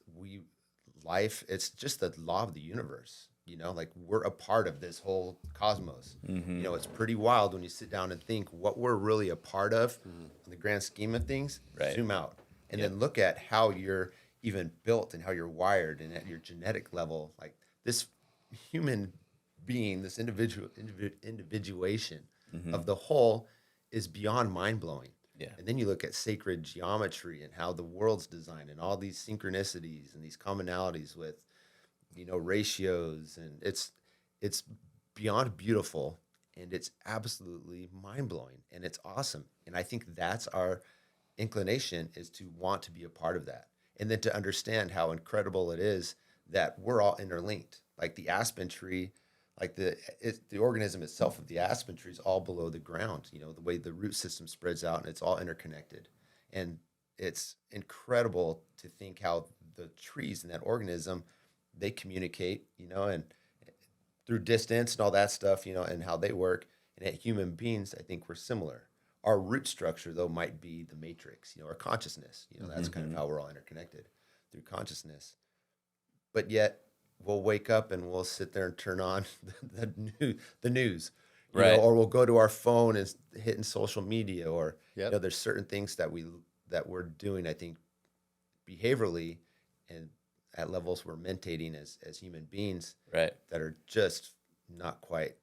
it's just the law of the universe, like we're a part of this whole cosmos. It's pretty wild when you sit down and think what we're really a part of in the grand scheme of things. Right. Zoom out and then look at how you're even built and how you're wired, and at your genetic level, like this human being, this individuation of the whole is beyond mind-blowing. Yeah. And then you look at sacred geometry and how the world's designed and all these synchronicities and these commonalities with, ratios, and it's beyond beautiful, and it's absolutely mind-blowing, and it's awesome. And I think that's our inclination, is to want to be a part of that. And then to understand how incredible it is that we're all interlinked. Like the aspen tree, like the organism itself of the aspen tree is all below the ground, the way the root system spreads out, and it's all interconnected. And it's incredible to think how the trees in that organism, they communicate, and through distance and all that stuff, and how they work. And at human beings, I think we're similar. Our root structure, though, might be the matrix, our consciousness. That's kind of how we're all interconnected through consciousness. But yet, we'll wake up and we'll sit there and turn on the news, right? Or we'll go to our phone and hitting social media, or there's certain things that we're doing, I think, behaviorally, and at levels we're mentating as human beings Right. that are just not quite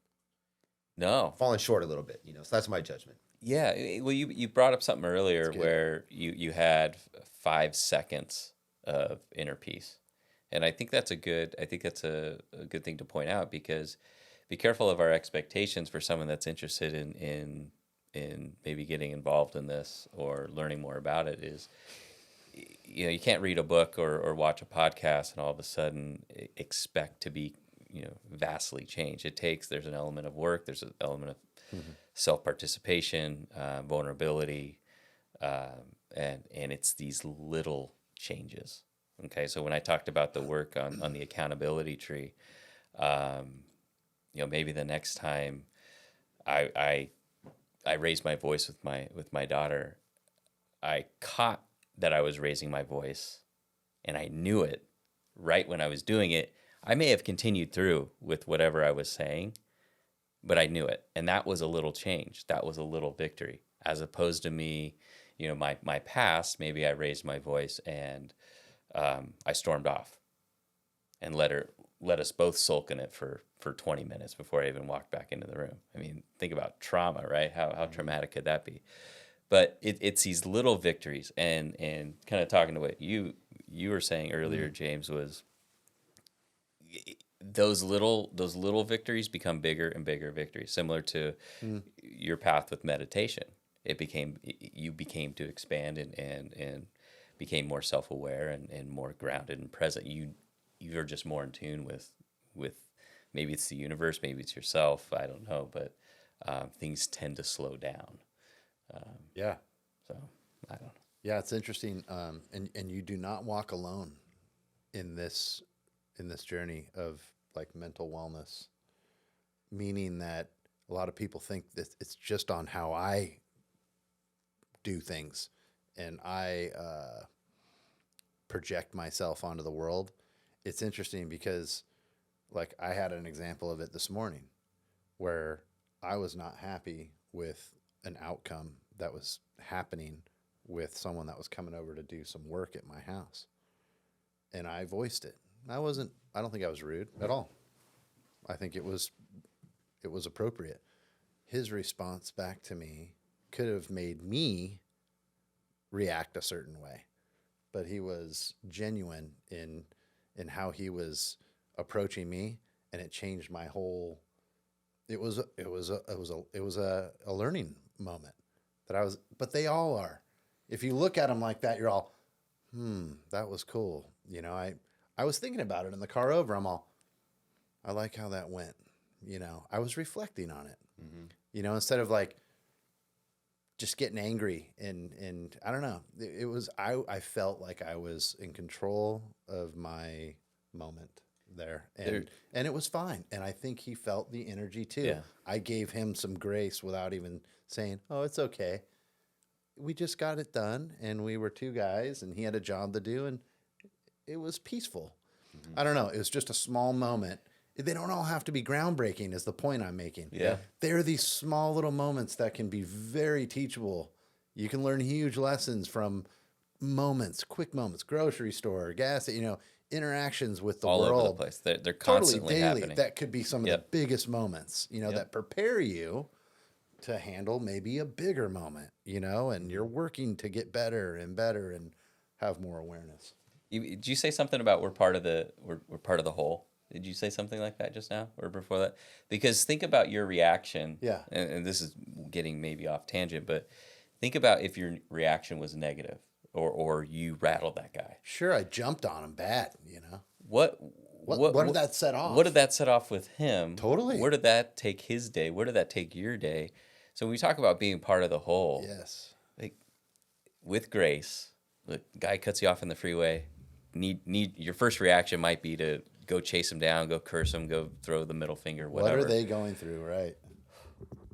No. falling short a little bit, So that's my judgment. Yeah. Well, you brought up something earlier good. where you had 5 seconds of inner peace. And I think that's a good thing to point out, because be careful of our expectations for someone that's interested in maybe getting involved in this or learning more about it. Is, you can't read a book or watch a podcast and all of a sudden expect to be, vastly changed. There's an element of work, there's an element of self-participation, vulnerability, and it's these little changes. Okay, so when I talked about the work on the accountability tree, maybe the next time I raised my voice with my daughter, I caught that I was raising my voice, and I knew it right when I was doing it. I may have continued through with whatever I was saying, but I knew it, and that was a little change. That was a little victory, as opposed to me, my past. Maybe I raised my voice and I stormed off and let us both sulk in it for 20 minutes before I even walked back into the room. I mean, think about trauma, right? How traumatic could that be? But it's these little victories, and kind of talking to what you were saying earlier, James, was those little victories become bigger and bigger victories, similar to your path with meditation. You became to expand and became more self-aware and more grounded and present. You're just more in tune with maybe it's the universe, maybe it's yourself, I don't know, but things tend to slow down. Yeah. So I don't know. Yeah, it's interesting. And you do not walk alone in this journey of like mental wellness, meaning that a lot of people think that it's just on how I do things and I project myself onto the world. It's interesting because like I had an example of it this morning where I was not happy with an outcome that was happening with someone that was coming over to do some work at my house. And I voiced it. I don't think I was rude at all. I think it was appropriate. His response back to me could have made me react a certain way, but he was genuine in how he was approaching me, and it changed my whole. It was a learning moment but they all are. If you look at them like that, you're all, that was cool. I was thinking about it in the car over. I like how that went. I was reflecting on it. Instead of like just getting angry and I don't know. It was I felt like I was in control of my moment there, and it was fine. And I think he felt the energy too. Yeah. I gave him some grace without even saying, "Oh, it's okay. We just got it done, and we were two guys, and he had a job to do, and it was peaceful." I don't know. It was just a small moment. They don't all have to be groundbreaking, is the point I'm making. Yeah. There are these small little moments that can be very teachable. You can learn huge lessons from moments, quick moments, grocery store, gas, interactions with the All world. over the place. They're Totally constantly daily. happening. That could be some of the biggest moments, that prepare you to handle maybe a bigger moment, and you're working to get better and better and have more awareness. Did you say something about we're part of the whole? Did you say something like that just now or before that? Because think about your reaction. Yeah. And this is getting maybe off tangent, but think about if your reaction was negative or you rattled that guy. Sure, I jumped on him bad, What did that set off? What did that set off with him? Totally. Where did that take his day? Where did that take your day? So when we talk about being part of the whole, Yes. like with grace, the guy cuts you off in the freeway. Need your first reaction might be to go chase him down, go curse him, go throw the middle finger, whatever. What are they going through, right?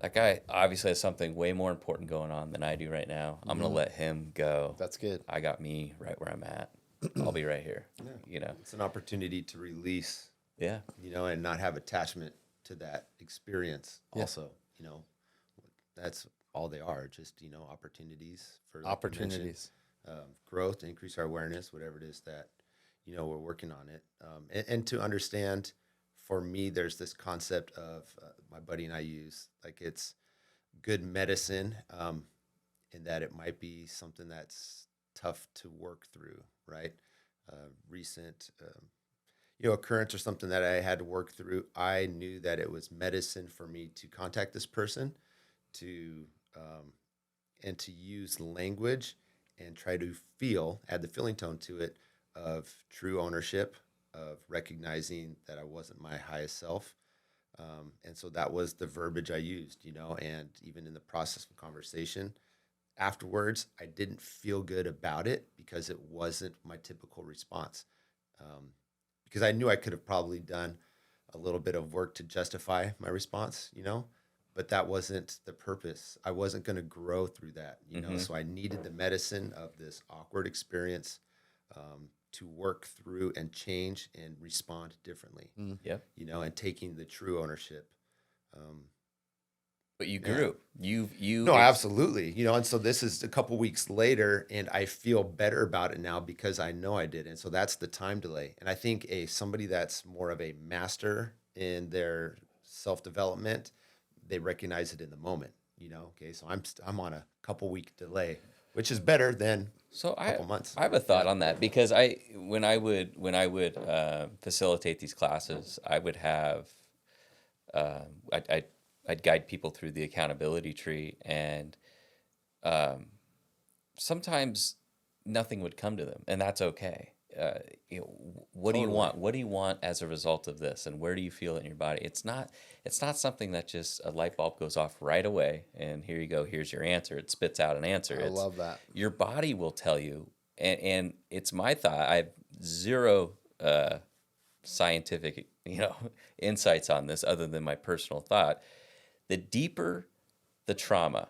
That guy obviously has something way more important going on than I do right now. I'm gonna let him go. That's good. I got me right where I'm at. I'll be right here. It's an opportunity to release, Yeah. and not have attachment to that experience. Yeah. Also, that's all they are, just, opportunities for Opportunities. growth, to increase our awareness, whatever it is that, we're working on it. And to understand, for me, there's this concept of my buddy and I use, like, it's good medicine, in that it might be something that's tough to work through, right? Recent, occurrence or something that I had to work through. I knew that it was medicine for me to contact this person, to and to use language and try to add the feeling tone to it of true ownership, of recognizing that I wasn't my highest self. And so that was the verbiage I used, and even in the process of conversation afterwards, I didn't feel good about it because it wasn't my typical response. Because I knew I could have probably done a little bit of work to justify my response, but that wasn't the purpose. I wasn't going to grow through that, so I needed the medicine of this awkward experience, to work through and change and respond differently, Yep. and taking the true ownership. But you grew. You No, absolutely. And so this is a couple weeks later, and I feel better about it now because I know I did. And so that's the time delay. And I think somebody that's more of a master in their self-development, they recognize it in the moment, okay? So I'm on a couple week delay, which is better than So a couple months. I have a thought on that, because when I would facilitate these classes, I would have I'd guide people through the accountability tree, and sometimes nothing would come to them, and that's okay. What do you want? What do you want as a result of this, and where do you feel it in your body? It's not something that just a light bulb goes off right away, and here you go. Here's your answer. It spits out an answer. I love that. Your body will tell you, and it's my thought. I have zero scientific insights on this other than my personal thought. The deeper the trauma,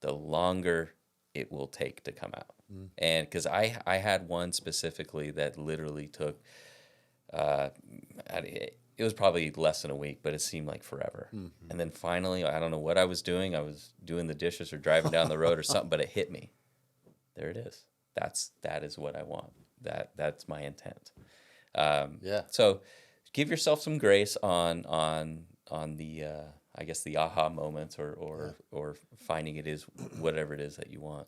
the longer it will take to come out. And because I had one specifically that literally took, it was probably less than a week, but it seemed like forever. And then finally, I don't know what I was doing. I was doing the dishes or driving down the road or something, but it hit me. There it is. That is what I want. That's my intent. Yeah. So give yourself some grace on the I guess the aha moments or finding it is whatever it is that you want.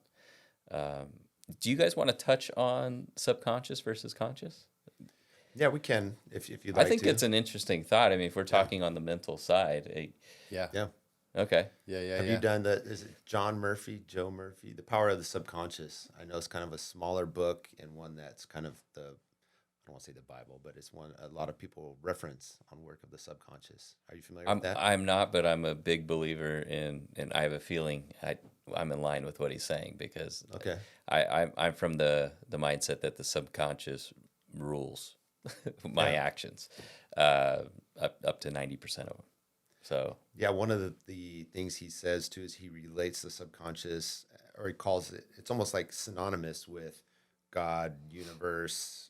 Do you guys want to touch on subconscious versus conscious? Yeah, we can if you'd like to. I think it's an interesting thought. I mean, if we're talking on the mental side, Yeah. okay. Yeah. Have you done is it Joe Murphy, The Power of the Subconscious? I know it's kind of a smaller book and one that's kind of I don't want to say the Bible, but it's one a lot of people reference on work of the subconscious. Are you familiar with that? I'm not, but I'm a big believer in, and I have a feeling I'm in line with what he's saying, because Okay. I'm from the mindset that the subconscious rules my actions, up to 90% of them. So Yeah, one of the things he says too is he relates the subconscious, or he calls it's almost like synonymous with God, universe,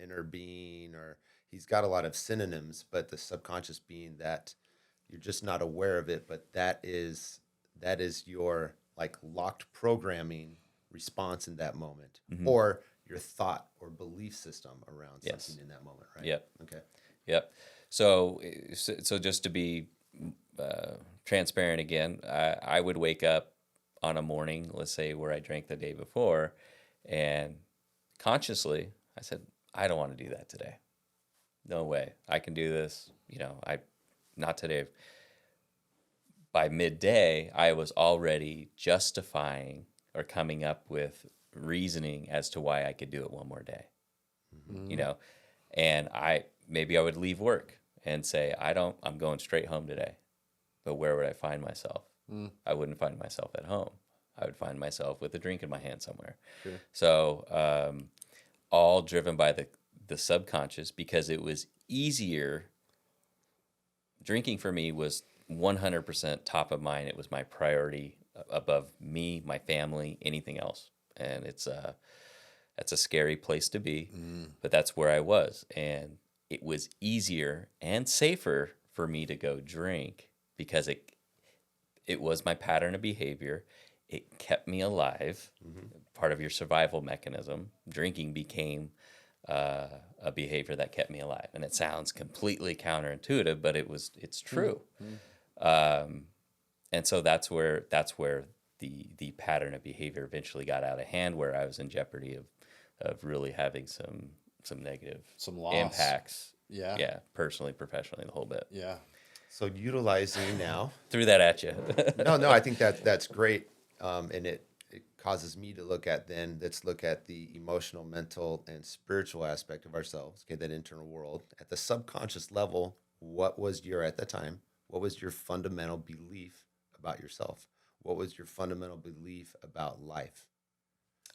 inner being, or he's got a lot of synonyms, but the subconscious being that you're just not aware of it, but that is your like locked programming response in that moment, or your thought or belief system around something in that moment, right? Yep. Okay. Yep. So just to be transparent again, I would wake up on a morning, let's say, where I drank the day before, and consciously I said, I don't want to do that today. No way. I can do this. Not today. By midday, I was already justifying or coming up with reasoning as to why I could do it one more day. And maybe I would leave work and say, I'm going straight home today. But where would I find myself? I wouldn't find myself at home. I would find myself with a drink in my hand somewhere. Sure. So all driven by the subconscious, because it was easier. Drinking for me was 100% top of mind. It was my priority above me, my family, anything else. And that's a scary place to be, but that's where I was. And it was easier and safer for me to go drink because it was my pattern of behavior. It kept me alive, part of your survival mechanism. Drinking became a behavior that kept me alive. And it sounds completely counterintuitive, but it's true. And so that's where the pattern of behavior eventually got out of hand, where I was in jeopardy of really having some negative Some loss. impacts. Yeah. Yeah, personally, professionally, the whole bit. Yeah. So utilizing now. Threw that at you. No, I think that's great. And it causes me to let's look at the emotional, mental, and spiritual aspect of ourselves, okay, that internal world. At the subconscious level, what was at the time, what was your fundamental belief about yourself? What was your fundamental belief about life?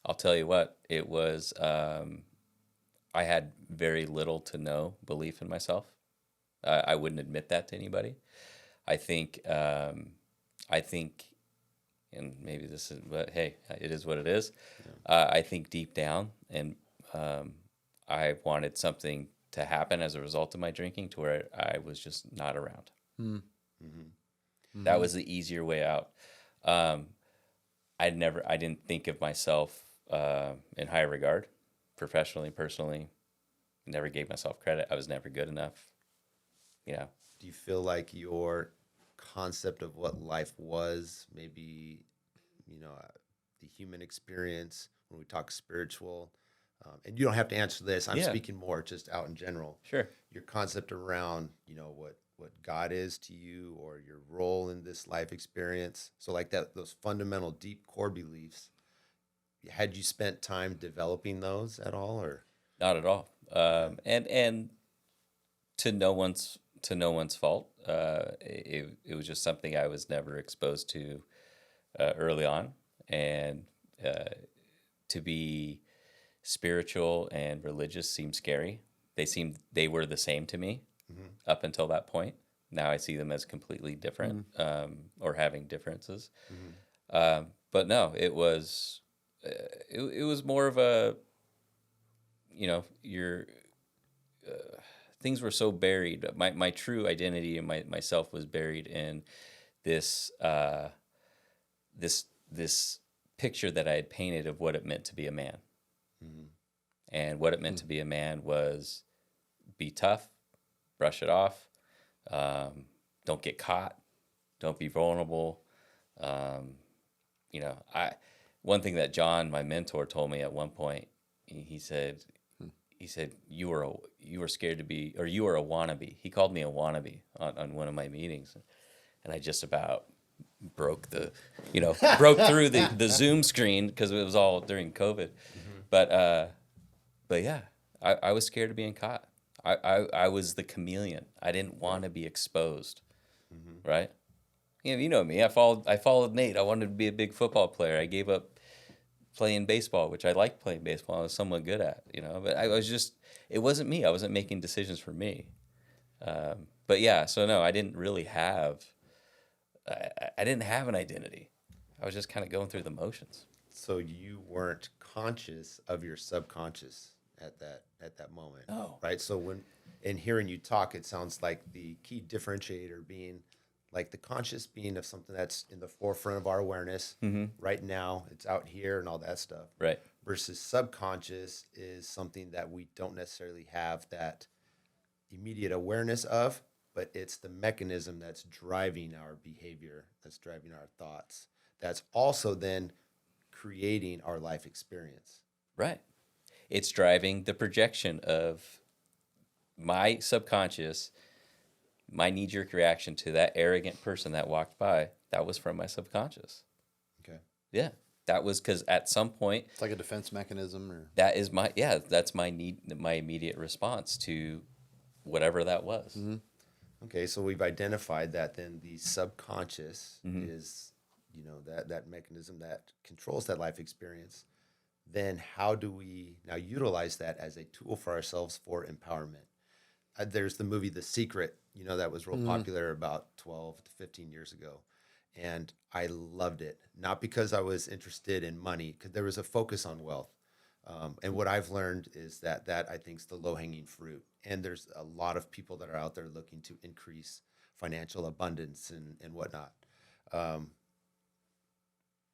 I'll tell you what, it was, I had very little to no belief in myself. I wouldn't admit that to anybody. I think, and maybe this is, but hey, it is what it is. I think deep down, and I wanted something to happen as a result of my drinking to where I was just not around. That was the easier way out. I didn't think of myself in high regard, professionally, personally. Never gave myself credit. I was never good enough. Do you feel like your concept of what life was, maybe, the human experience, when we talk spiritual, and you don't have to answer this, I'm speaking more just out in general. Sure. Your concept around, what God is to you, or your role in this life experience. So like those fundamental deep core beliefs, had you spent time developing those at all, or? Not at all. And to no one's fault. It was just something I was never exposed to early on, and to be spiritual and religious seemed scary. They were the same to me up until that point. Now I see them as completely different, or having differences. But no, it was more of a, your things were so buried. My true identity and myself was buried in this this picture that I had painted of what it meant to be a man. And what it meant to be a man was be tough, brush it off, don't get caught, don't be vulnerable. One thing that John, my mentor, told me at one point, he said you were scared to be, or you were a wannabe. He called me a wannabe on one of my meetings, and I just about broke through the Zoom screen, because it was all during COVID. But yeah, I was scared of being caught. I was the chameleon. I didn't want to be exposed, right? You know me. I followed Nate. I wanted to be a big football player. I gave up playing baseball, which I liked playing baseball. I was somewhat good at, but it wasn't me. I wasn't making decisions for me. But yeah, so no, I didn't really have, I didn't have an identity. I was just kind of going through the motions. So you weren't conscious of your subconscious at that moment. No. Right. So in hearing you talk, it sounds like the key differentiator being like the conscious being of something that's in the forefront of our awareness right now. It's out here and all that stuff. Right. Versus subconscious is something that we don't necessarily have that immediate awareness of, but it's the mechanism that's driving our behavior, that's driving our thoughts, that's also then creating our life experience. Right. It's driving the projection of my subconscious. My knee-jerk reaction to that arrogant person that walked by, that was from my subconscious. Okay. Yeah. That was because at some point... It's like a defense mechanism, or... that's my immediate response to whatever that was. Mm-hmm. Okay, so we've identified that then the subconscious is, that mechanism that controls that life experience. Then how do we now utilize that as a tool for ourselves for empowerment? There's the movie The Secret, that was real popular about 12 to 15 years ago. And I loved it, not because I was interested in money, because there was a focus on wealth. And what I've learned is that I think is the low-hanging fruit. And there's a lot of people that are out there looking to increase financial abundance and whatnot.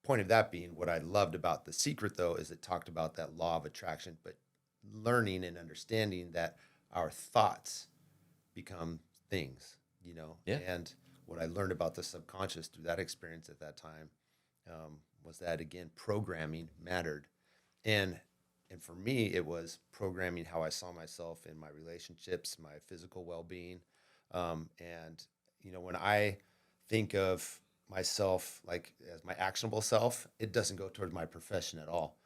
Point of that being, what I loved about The Secret, though, is it talked about that law of attraction, but learning and understanding that our thoughts become things, Yeah. and what I learned about the subconscious through that experience at that time was that, again, programming mattered. And for me, it was programming how I saw myself in my relationships, my physical well-being. And, when I think of myself like as my actionable self, it doesn't go towards my profession at all.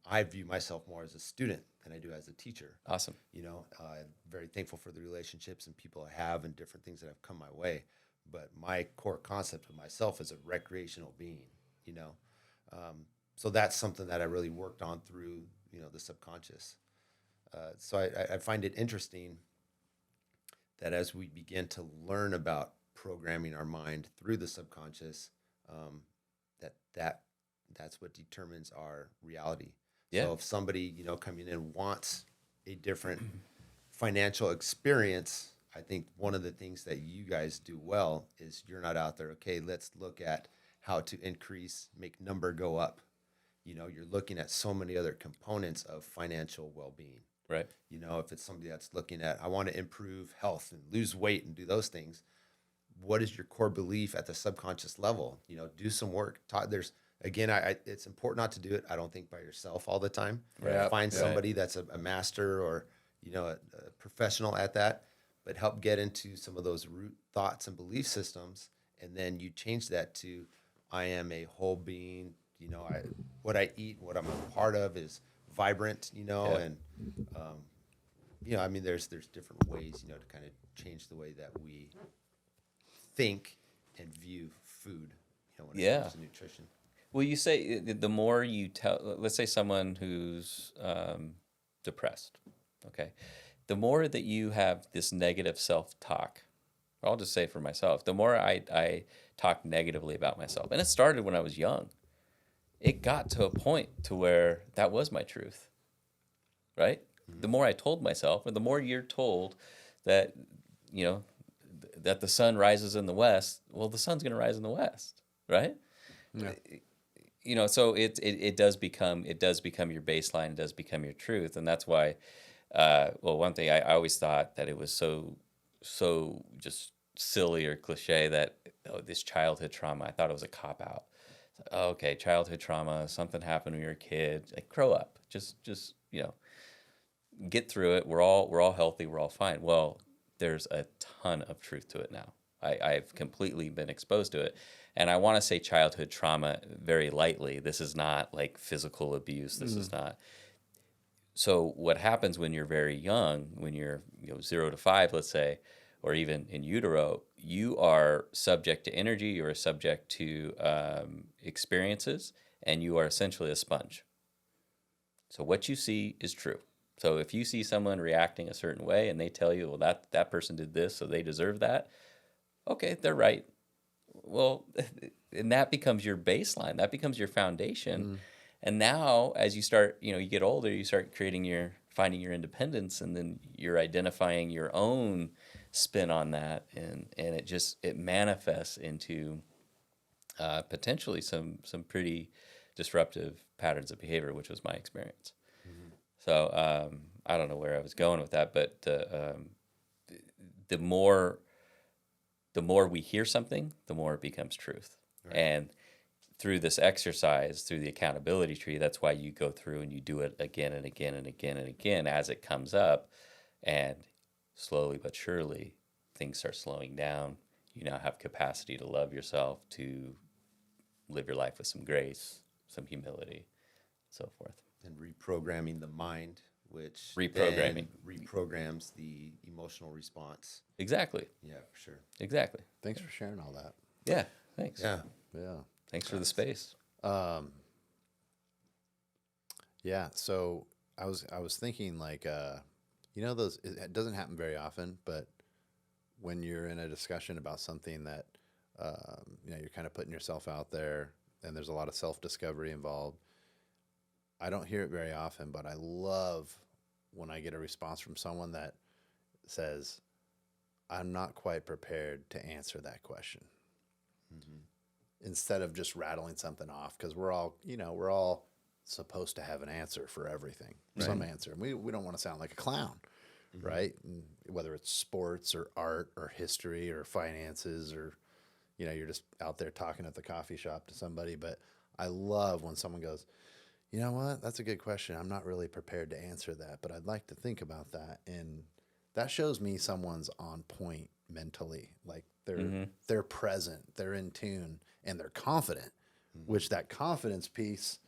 I view myself more as a student than I do as a teacher. Awesome. I'm very thankful for the relationships and people I have and different things that have come my way. But my core concept of myself is a recreational being, so that's something that I really worked on through, the subconscious. So I find it interesting that as we begin to learn about programming our mind through the subconscious, that's what determines our reality. Yeah. So if somebody, coming in wants a different financial experience, I think one of the things that you guys do well is you're not out there, okay, let's look at how to make number go up. You're looking at so many other components of financial well-being. Right. If it's somebody that's looking at, I want to improve health and lose weight and do those things, what is your core belief at the subconscious level? Do some work. Again, it's important not to do it, I don't think, by yourself all the time. Right. Find somebody that's a master or, a professional at that, but help get into some of those root thoughts and belief systems. And then you change that to, I am a whole being, what I eat, what I'm a part of is vibrant, and, there's different ways, to kind of change the way that we think and view food, when it comes to nutrition. Well, you say the more you tell, let's say someone who's depressed, okay, the more that you have this negative self-talk, I'll just say for myself, the more I talk negatively about myself, and it started when I was young. It got to a point to where that was my truth, right? Mm-hmm. The more I told myself, or the more you're told that, that the sun rises in the west, well, the sun's going to rise in the west, right? Yeah. So it does become your baseline, it does become your truth, and that's why. One thing I always thought that it was so just silly or cliche that this childhood trauma. I thought it was a cop out. Okay, childhood trauma, something happened when you were a kid. Like, grow up, just get through it. We're all healthy. We're all fine. Well, there's a ton of truth to it now. I've completely been exposed to it. And I want to say childhood trauma very lightly. This is not like physical abuse. This is not. So what happens when you're very young, when you're 0 to 5, let's say, or even in utero, you are subject to energy, you are subject to experiences, and you are essentially a sponge. So what you see is true. So if you see someone reacting a certain way and they tell you, well, that person did this, so they deserve that, okay, they're right. Well, and that becomes your baseline. That becomes your foundation. And now as you start, you get older, you start finding your independence, and then you're identifying your own spin on that, and it manifests into potentially some pretty disruptive patterns of behavior, which was my experience. So I don't know where I was going with that, but the more we hear something, the more it becomes truth. Right. And through this exercise, through the accountability tree, that's why you go through and you do it again and again and again and again as it comes up, and slowly but surely things start slowing down. You now have capacity to love yourself, to live your life with some grace, some humility, and so forth. And reprogramming the mind, which reprograms the emotional response. Exactly. Yeah, for sure. Exactly. Thanks for sharing all that. Yeah, thanks. Yeah. Thanks for the space. Yeah, so I was thinking, like, those, it doesn't happen very often, but when you're in a discussion about something that you're kind of putting yourself out there, and there's a lot of self-discovery involved. I don't hear it very often, but I love when I get a response from someone that says, I'm not quite prepared to answer that question. Instead of just rattling something off, because we're all supposed to have an answer for everything, some answer. And we don't want to sound like a clown, right? And whether it's sports or art or history or finances or, you're just out there talking at the coffee shop to somebody. But I love when someone goes, you know what? That's a good question. I'm not really prepared to answer that, but I'd like to think about that. And that shows me someone's on point mentally. Like they're present, they're in tune, and they're confident, which that confidence piece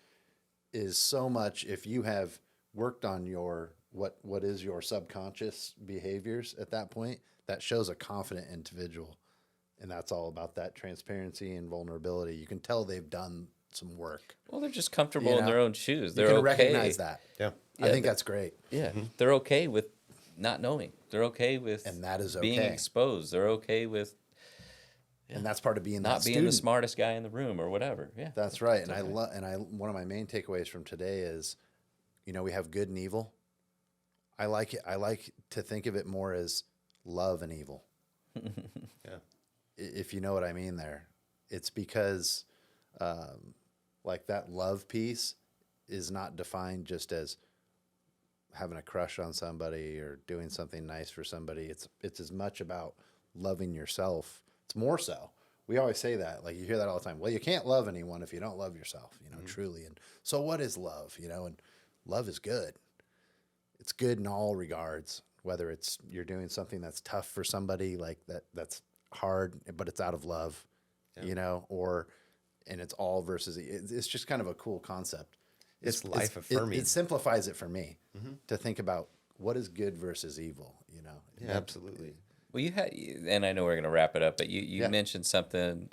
is so much. If you have worked on your what is your subconscious behaviors at that point, that shows a confident individual. And that's all about that transparency and vulnerability. You can tell they've done some work. Well, they're just comfortable in their own shoes. They're You can okay. recognize that. Yeah. I think that's great. Yeah, they're okay with not knowing. They're okay with And that is being okay. exposed. They're okay with And that's part of being not that being student. the smartest guy in the room or whatever. Yeah, That's right. And one of my main takeaways from today is, we have good and evil. I like it. I like to think of it more as love and evil. Yeah. If you know what I mean there. It's because like that love piece is not defined just as having a crush on somebody or doing something nice for somebody. It's as much about loving yourself. It's more so. We always say that, like you hear that all the time. Well, you can't love anyone if you don't love yourself, truly. And so what is love, and love is good. It's good in all regards, whether it's you're doing something that's tough for somebody, like that's hard, but it's out of love, and it's all versus, it's just kind of a cool concept. It's life affirming. It simplifies it for me to think about what is good versus evil, Yeah, absolutely. Well, you had, and I know we're going to wrap it up, but you mentioned something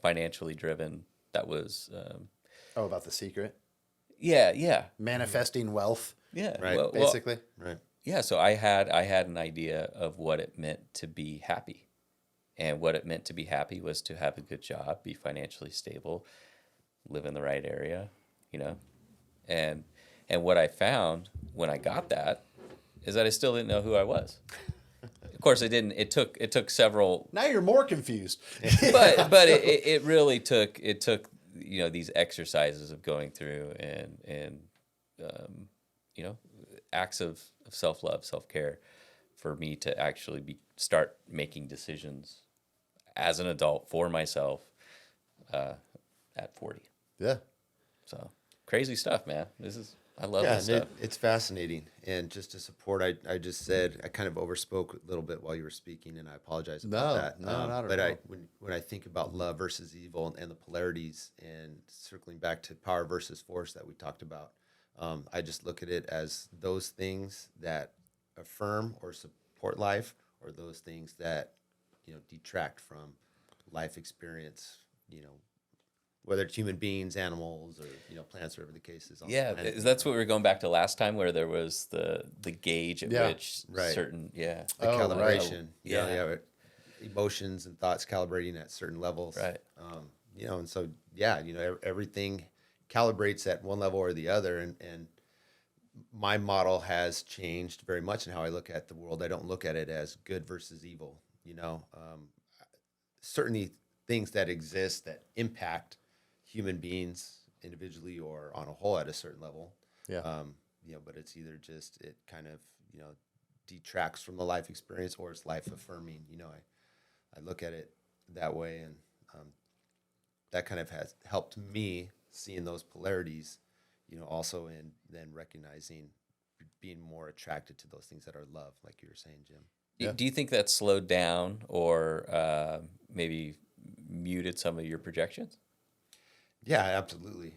financially driven that was. About the secret? Yeah. Manifesting wealth. Yeah. Right. Basically. Right. Yeah. So I had an idea of what it meant to be happy, and what it meant to be happy was to have a good job, be financially stable, live in the right area, and what I found when I got that is that I still didn't know who I was. Of course, I didn't. It took several. Now you're more confused. but it really took these exercises of going through and acts of self-love, self-care for me to actually start making decisions as an adult for myself at 40. Yeah. So crazy stuff, man. I love Yeah, this stuff. it's fascinating. And just to support, I just said, I kind of overspoke a little bit while you were speaking, and I apologize about that. No, not at but all. when I think about love versus evil and the polarities, and circling back to power versus force that we talked about, I just look at it as those things that affirm or support life, or those things that detract from life experience. Whether it's human beings, animals, or plants, whatever the case is. Yeah, that's what we were going back to last time, where there was the gauge at which right. certain the calibration. Yeah. You have emotions and thoughts calibrating at certain levels. Right. And so everything calibrates at one level or the other, and my model has changed very much in how I look at the world. I don't look at it as good versus evil. Certainly things that exist that impact human beings individually or on a whole at a certain level. Yeah. But it's either just it kind of detracts from the life experience, or it's life affirming. I look at it that way, and that kind of has helped me seeing those polarities. Also in then recognizing being more attracted to those things that are love, like you were saying, Jim. Yeah. Do you think that slowed down or maybe muted some of your projections? Yeah, absolutely.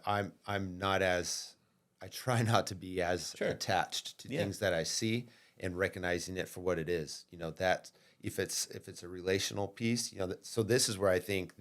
I'm not as, I try not to be as attached to things that I see, and recognizing it for what it is. That if it's a relational piece, so this is where I think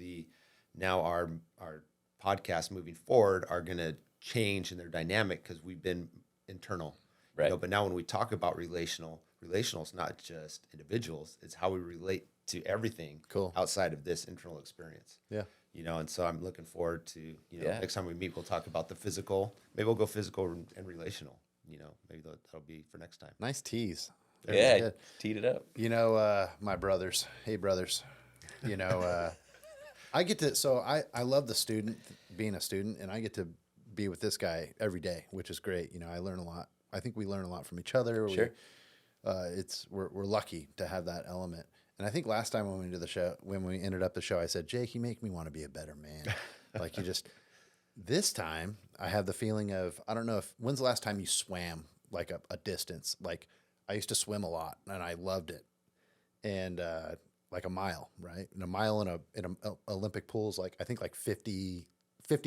now our podcasts moving forward are going to change in their dynamic, because we've been internal. Right. But now when we talk about relational is not just individuals, it's how we relate to everything outside of this internal experience. Yeah. And so I'm looking forward to, next time we meet, we'll talk about the physical. Maybe we'll go physical and relational. Maybe that'll be for next time. Nice tease. Yeah, teed it up. My brothers. Hey, brothers. I get to, so I love being a student, and I get to be with this guy every day, which is great. You know, I learn a lot. I think we learn a lot from each other. Sure. We're lucky to have that element. And I think last time when we did the show, when we ended up the show, I said, Jake, you make me want to be a better man. Like you just, this time I have the feeling of, I don't know when's the last time you swam like a distance? Like I used to swim a lot and I loved it. And, like a mile, right? And a mile in a Olympic pool is like, I think like 50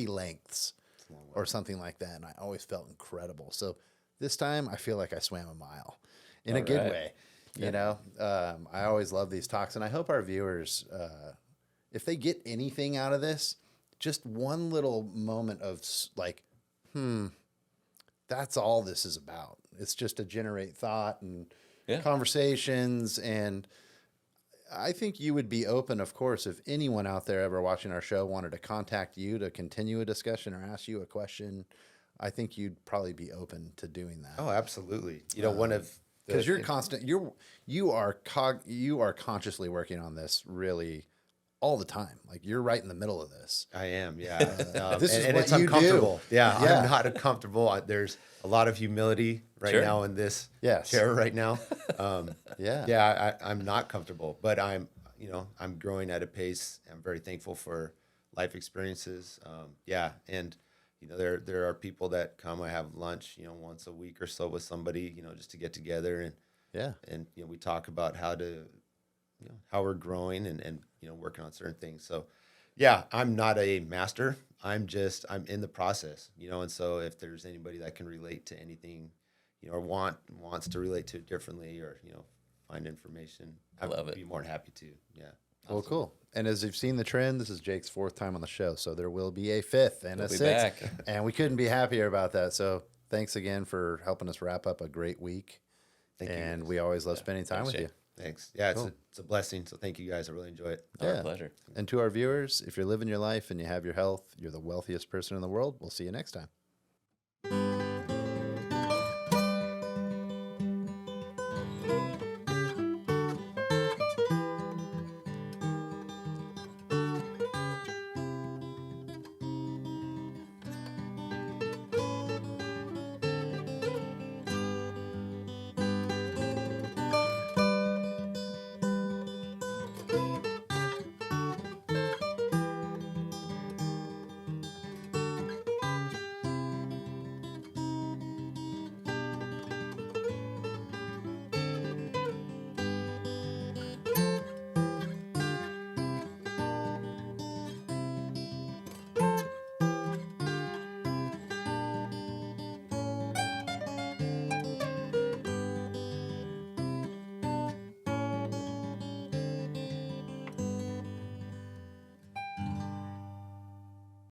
lengths or something like that. And I always felt incredible. So this time I feel like I swam a mile in a good way. You know, I always love these talks, and I hope our viewers, if they get anything out of this, just one little moment of like, that's all this is about. It's just to generate thought and conversations. And I think you would be open, of course, if anyone out there ever watching our show wanted to contact you to continue a discussion or ask you a question. I think you'd probably be open to doing that. Oh, absolutely. You know, one of because you're constant, you are consciously working on this really all the time. Like you're right in the middle of this. I am, yeah. This is and what it's you uncomfortable. do. Yeah, Yeah. I'm not uncomfortable. There's a lot of humility right now in this chair right now. I'm not comfortable, but I'm growing at a pace. I'm very thankful for life experiences. And you know, there are people that come. I have lunch, you know, once a week or so with somebody, you know, just to get together and you know, we talk about how we're growing and you know, working on certain things. So, yeah, I'm not a master. I'm in the process, you know. And so, if there's anybody that can relate to anything, you know, or wants to relate to it differently, or you know, find information, I would be more than happy to. Yeah. Well, cool. And as you've seen the trend, this is Jake's 4th time on the show, so there will be a 5th and a 6th, and we couldn't be happier about that. So thanks again for helping us wrap up a great week. Thank you. And we always love spending time with you. Thanks. Yeah, it's a blessing. So thank you guys. I really enjoy it. Our pleasure. And to our viewers, if you're living your life and you have your health, you're the wealthiest person in the world. We'll see you next time.